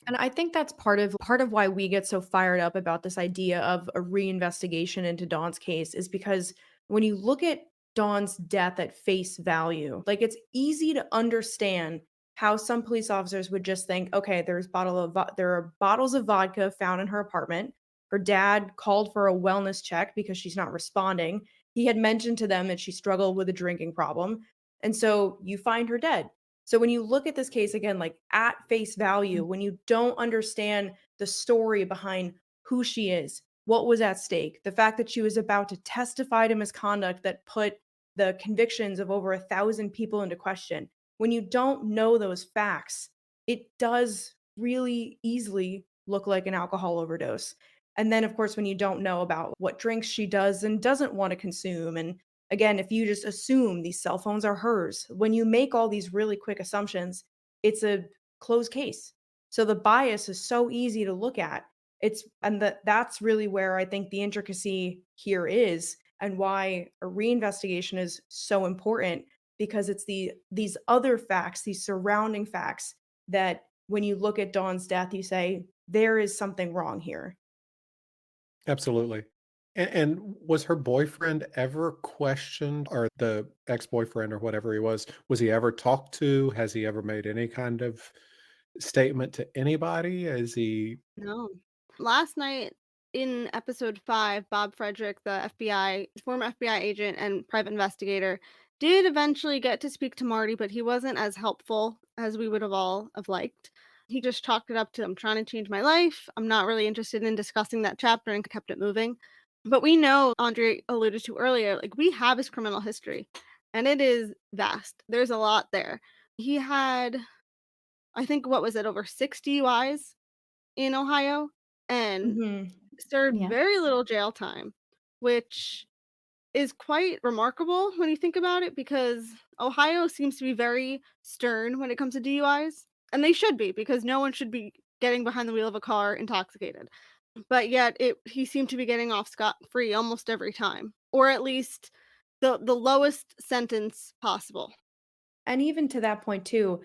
C: And I think that's part of why we get so fired up about this idea of a reinvestigation into Dawn's case is because when you look at Dawn's death at face value, like it's easy to understand how some police officers would just think, okay, there are bottles of vodka found in her apartment. Her dad called for a wellness check because she's not responding. He had mentioned to them that she struggled with a drinking problem. And so you find her dead. So when you look at this case again, like at face value, when you don't understand the story behind who she is, what was at stake, the fact that she was about to testify to misconduct that put the convictions of over 1,000 people into question, when you don't know those facts, it does really easily look like an alcohol overdose. And then, of course, when you don't know about what drinks she does and doesn't want to consume, and again, if you just assume these cell phones are hers, when you make all these really quick assumptions, it's a closed case. So the bias is so easy to look at. That's really where I think the intricacy here is and why a reinvestigation is so important because it's these other facts, these surrounding facts that when you look at Dawn's death, you say there is something wrong here.
A: Absolutely. And was her boyfriend ever questioned, or the ex-boyfriend or whatever he was he ever talked to? Has he ever made any kind of statement to anybody? Is he
B: No. Last night in episode 5, Bob Frederick, the FBI, former FBI agent and private investigator, did eventually get to speak to Marty, but he wasn't as helpful as we would have all have liked. He just chalked it up to, I'm trying to change my life. I'm not really interested in discussing that chapter and kept it moving. But we know, Andre alluded to earlier, like we have his criminal history and it is vast. There's a lot there. He had, I think, what was it, over 60 DUIs in Ohio and
C: Mhm.
B: served
D: Yeah.
B: very little jail time, which is quite remarkable when you think about it because Ohio seems to be very stern when it comes to DUIs, and they should be because no one should be getting behind the wheel of a car intoxicated. But yet he seemed to be getting off scot-free almost every time, or at least the lowest sentence possible.
C: And even to that point too,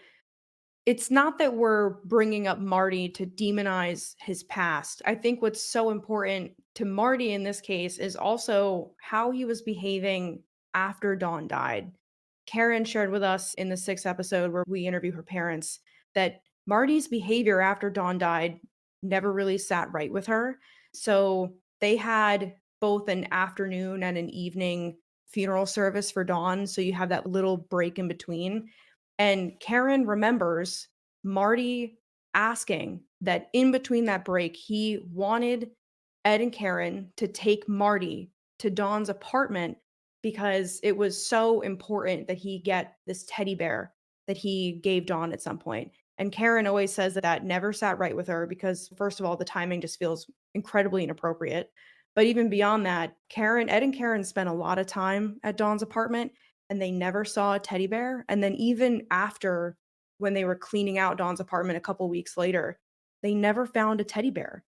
C: it's not that we're bringing up Marty to demonize his past. I think what's so important to Marty in this case is also how he was behaving after Dawn died. Karen shared with us in the sixth episode where we interview her parents that Marty's behavior after Dawn died never really sat right with her. So they had both an afternoon and an evening funeral service for Dawn. So you have that little break in between. And Karen remembers Marty asking that in between that break, he wanted Ed and Karen to take Marty to Dawn's apartment because it was so important that he get this teddy bear that he gave Dawn at some point. And Karen always says that that never sat right with her because, first of all, the timing just feels incredibly inappropriate. But even beyond that, Ed and Karen spent a lot of time at Dawn's apartment and they never saw a teddy bear. And then even after when they were cleaning out Dawn's apartment a couple weeks later, they never found a teddy bear.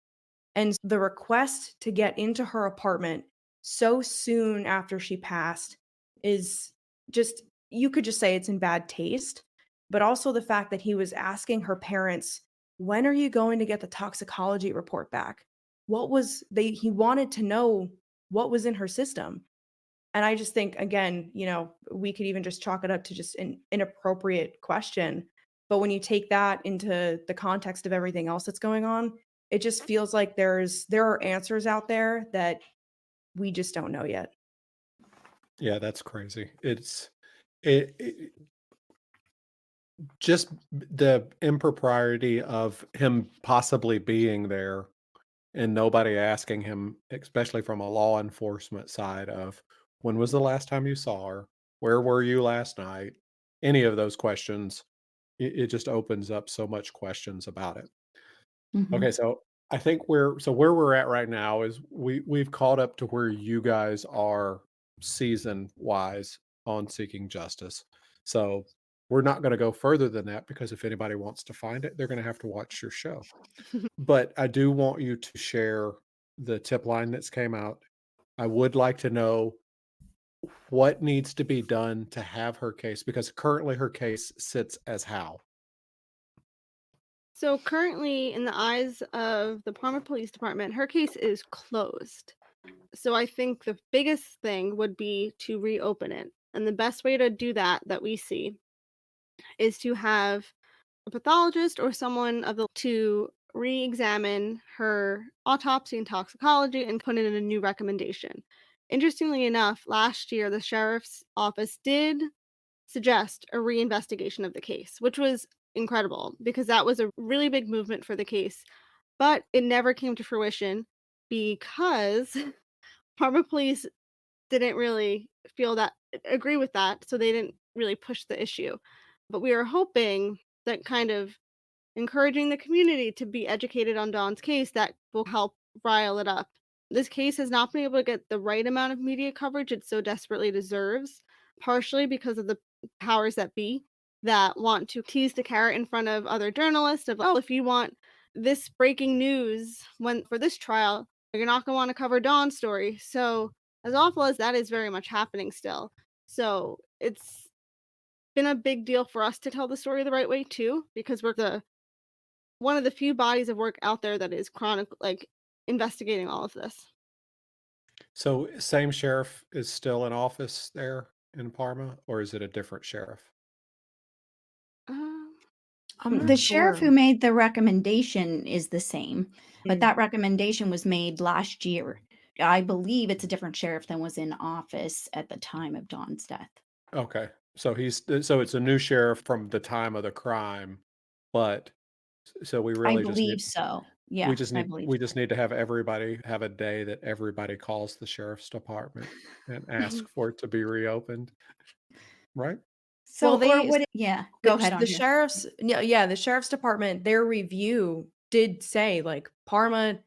C: And the request to get into her apartment so soon after she passed is just, you could just say it's in bad taste. But also the fact that he was asking her parents, when are you going to get the toxicology report back? He wanted to know what was in her system. And I just think, again, we could even just chalk it up to just an inappropriate question. But when you take that into the context of everything else that's going on, it just feels like there are answers out there that we just don't know yet.
A: Yeah, that's crazy. It just the impropriety of him possibly being there and nobody asking him, especially from a law enforcement side of, "When was the last time you saw her? Where were you last night?" Any of those questions, it just opens up so much questions about it. Okay,
D: Mhm.
A: so I think where we're at right now is we've caught up to where you guys are season-wise on Seeking Justice. So, we're not gonna go further than that because if anybody wants to find it, they're gonna have to watch your show. But I do want you to share the tip line that's came out. I would like to know what needs to be done to have her case because currently her case sits as how?
B: So currently, in the eyes of the Parma Police Department, her case is closed. So I think the biggest thing would be to reopen it. And the best way to do that we see is to have a pathologist or someone of the to re-examine her autopsy and toxicology and put in a new recommendation. Interestingly enough, last year the sheriff's office did suggest a reinvestigation of the case, which was incredible because that was a really big movement for the case, but it never came to fruition because Parma Police didn't really feel that agree with that, so they didn't really push the issue. But we are hoping that kind of encouraging the community to be educated on Dawn's case that will help rile it up. This case has not been able to get the right amount of media coverage it so desperately deserves, partially because of the powers that be that want to tease the carrot in front of other journalists of, oh, if you want this breaking news when for this trial, you're not going to want to cover Dawn's story. So, as awful as that is very much happening still. So, it's been a big deal for us to tell the story the right way too because we're the one of the few bodies of work out there that is chronic like investigating all of this.
A: So, same sheriff is still in office there in Parma, or is it a different sheriff?
B: Um,
C: I'm not
D: The sheriff who
C: sure.
D: made the recommendation is the same, but
C: Mm.
D: that recommendation was made last year. I believe it's a different sheriff than was in office at the time of Dawn's death.
A: Okay. So it's a new sheriff from the time of the crime, but so we
D: I
A: really just need
D: believe so.
A: we
D: Yeah,
A: just
D: I
A: need
D: believe
A: we
D: so.
A: just need to have everybody have a day that everybody calls the sheriff's department and ask for it to be reopened, right?
C: Well,
D: So or what yeah, go ahead,
C: the
D: Andrea.
C: sheriff's yeah, the sheriff's department, their review did say, like, Parma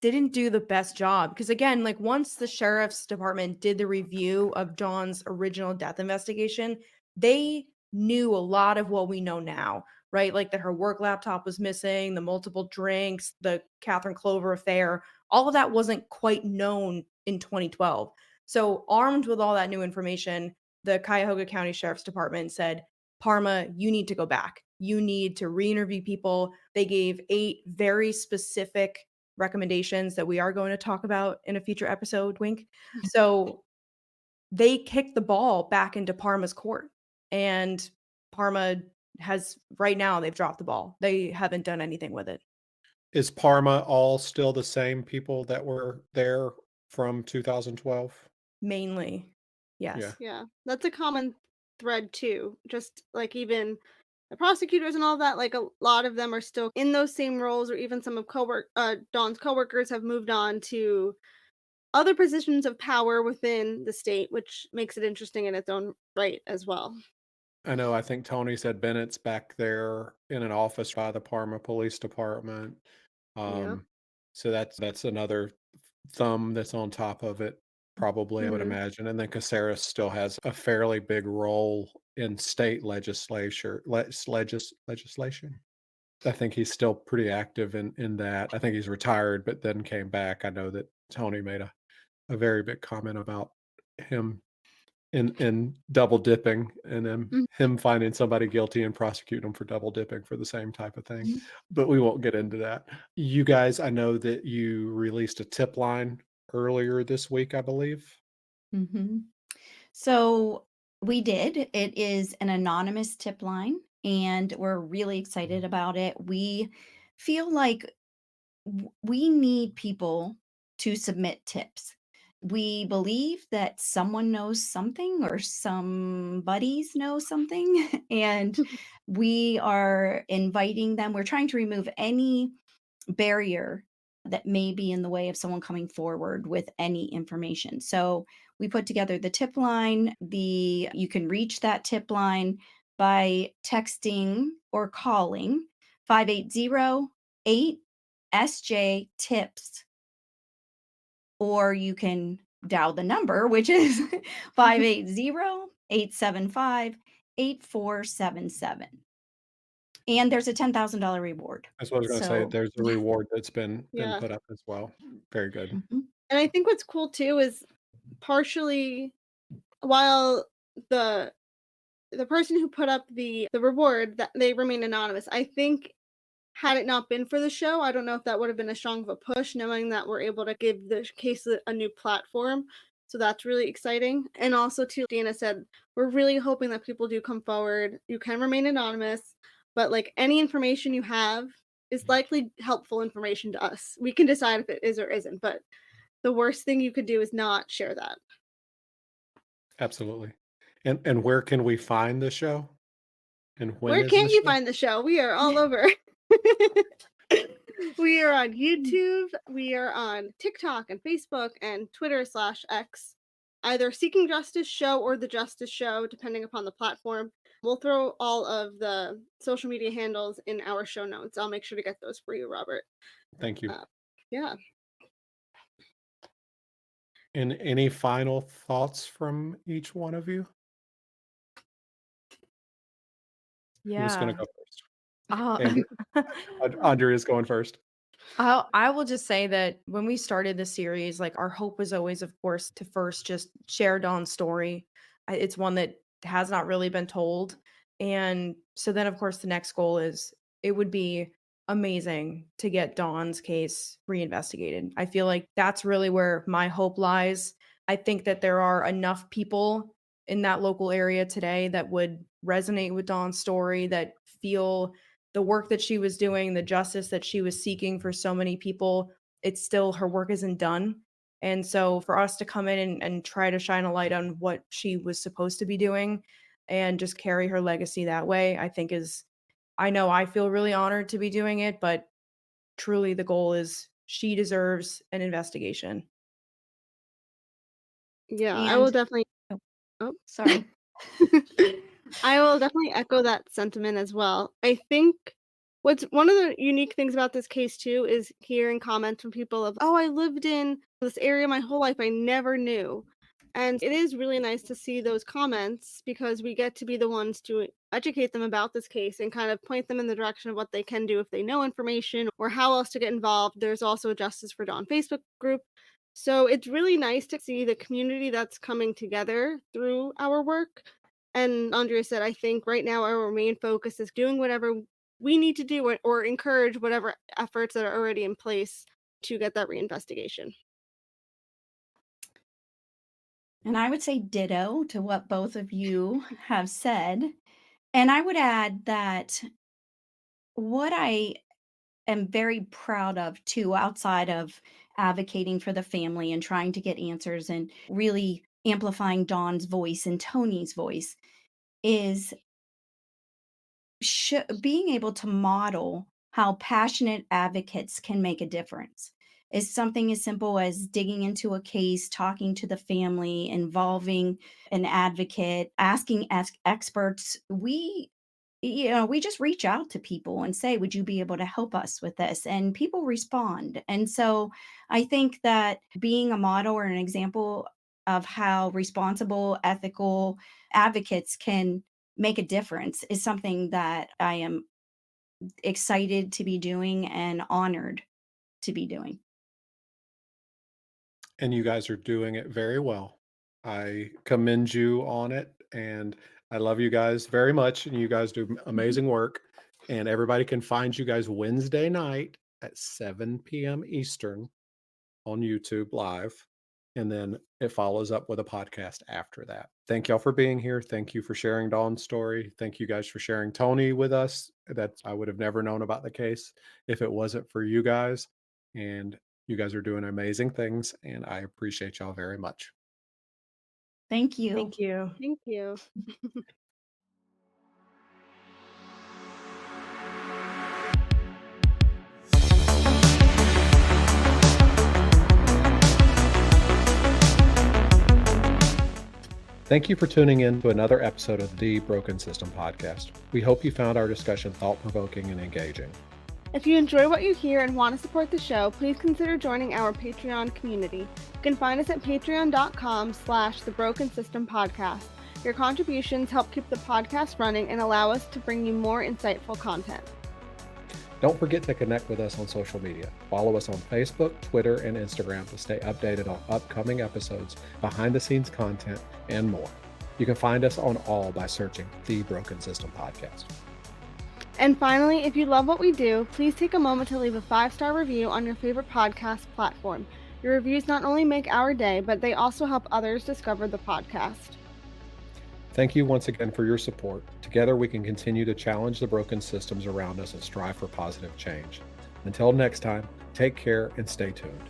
C: didn't do the best job because again, like, once the sheriff's department did the review of Dawn's original death investigation, they knew a lot of what we know now, right? Like that her work laptop was missing, the multiple drinks, the Catherine Clover affair, all of that wasn't quite known in 2012. So, armed with all that new information, the Cuyahoga County Sheriff's Department said, Parma, you need to go back. You need to re interview people. They gave 8 very specific recommendations that we are going to talk about in a future episode, wink. So they kicked the ball back into Parma's court. And Parma has right now they've dropped the ball. They haven't done anything with it.
A: Is Parma all still the same people that were there from 2012?
C: Mainly.
A: Yeah,
C: Yes.
B: yeah, that's a common thread too. Just like even the prosecutors and all that, like a lot of them are still in those same roles, or even some of Dawn's coworkers have moved on to other positions of power within the state, which makes it interesting in its own right as well.
A: I know. I think Tony said Bennett's back there in an office by the Parma Police Department.
B: Yeah.
A: Um, so that's another thumb that's on top of it, probably, I would
B: Mhm.
A: imagine. And then Caceres still has a fairly big role in state legislation. I think he's still pretty active in that. I think he's retired, but then came back. I know that Tony made a very big comment about him in double dipping and then
D: Mhm,
A: him finding somebody guilty and prosecuting them for double dipping for the same type of thing.
D: mhm,
A: But we won't get into that. You guys, I know that you released a tip line earlier this week, I believe.
D: mhm. So we did. It is an anonymous tip line, and we're really excited about it. We feel like we need people to submit tips. We believe that someone knows something or somebody's know something, and we are inviting them. We're trying to remove any barrier that may be in the way of someone coming forward with any information. So we put together the tip line. The you can reach that tip line by texting or calling 5808 SJ tips, or you can dial the number, which is 580-875-8477. And there's a $10,000 reward.
A: That's what I was gonna say.
D: So
A: There's a reward that's been
B: Yeah.
A: put up as well. Very good.
D: mhm,
B: And I think what's cool too is partially while the the person who put up the reward, that they remain anonymous. I think had it not been for the show, I don't know if that would have been as strong of a push, knowing that we're able to give the case a new platform. So that's really exciting. And also, too, Dana said, we're really hoping that people do come forward. You can remain anonymous, but like any information you have is likely helpful information to us. We can decide if it is or isn't, but the worst thing you could do is not share that.
A: Absolutely. And where can we find the show? And when
B: Where
A: is the
B: can't you
A: show?
B: find the show? We are all over. We are on
D: mm,
B: YouTube. We are on TikTok and Facebook and Twitter/X. Either Seeking Justice Show or The Justice Show, depending upon the platform. We'll throw all of the social media handles in our show notes. I'll make sure to get those for you, Robert.
A: Thank you.
B: Uh, yeah.
A: And any final thoughts from each one of you? Who's gonna
C: Yeah.
A: go first?
C: Uh,
A: And Andrea's going first.
C: I will just say that when we started the series, like our hope was always, of course, to first just share Dawn's story. It's one that has not really been told. And so then, of course, the next goal is it would be amazing to get Dawn's case reinvestigated. I feel like that's really where my hope lies. I think that there are enough people in that local area today that would resonate with Dawn's story, that feel the work that she was doing, the justice that she was seeking for so many people. It's still, her work isn't done. And so for us to come in and try to shine a light on what she was supposed to be doing and just carry her legacy that way, I think is, I know I feel really honored to be doing it, but truly the goal is she deserves an investigation.
B: Yeah, I will
D: And
B: definitely.
D: oh,
B: Oh.
D: sorry.
B: I will definitely echo that sentiment as well. I think what's one of the unique things about this case too is hearing comments from people of, "Oh, I lived in this area my whole life. I never knew." And it is really nice to see those comments because we get to be the ones to educate them about this case and kind of point them in the direction of what they can do if they know information or how else to get involved. There's also a Justice for Dawn Facebook group. So it's really nice to see the community that's coming together through our work. And Andrea said, I think right now our main focus is doing whatever we need to do or encourage whatever efforts that are already in place to get that reinvestigation.
D: And I would say ditto to what both of you have said. And I would add that what I am very proud of too, outside of advocating for the family and trying to get answers and really amplifying Dawn's voice and Tony's voice, is being able to model how passionate advocates can make a difference. Is something as simple as digging into a case, talking to the family, involving an advocate, asking experts. We just reach out to people and say, would you be able to help us with this? And people respond. And so I think that being a model or an example of how responsible, ethical advocates can make a difference is something that I am excited to be doing and honored to be doing.
A: And you guys are doing it very well. I commend you on it, and I love you guys very much, and you guys do amazing work. And everybody can find you guys Wednesday night at 7 p.m. Eastern on YouTube Live. And then it follows up with a podcast after that. Thank y'all for being here. Thank you for sharing Dawn's story. Thank you guys for sharing Tony with us. That I would have never known about the case if it wasn't for you guys. And you guys are doing amazing things, and I appreciate y'all very much.
D: Thank you.
C: Thank you.
B: Thank you.
A: Thank you for tuning in to another episode of the Broken System Podcast. We hope you found our discussion thought-provoking and engaging.
B: If you enjoy what you hear and want to support the show, please consider joining our Patreon community. You can find us at patreon.com/The Broken System Podcast. Your contributions help keep the podcast running and allow us to bring you more insightful content.
A: Don't forget to connect with us on social media. Follow us on Facebook, Twitter, and Instagram to stay updated on upcoming episodes, behind-the-scenes content, and more. You can find us on all by searching The Broken System Podcast.
B: And finally, if you love what we do, please take a moment to leave a 5-star review on your favorite podcast platform. Your reviews not only make our day, but they also help others discover the podcast.
A: Thank you once again for your support. Together we can continue to challenge the broken systems around us and strive for positive change. Until next time, take care and stay tuned.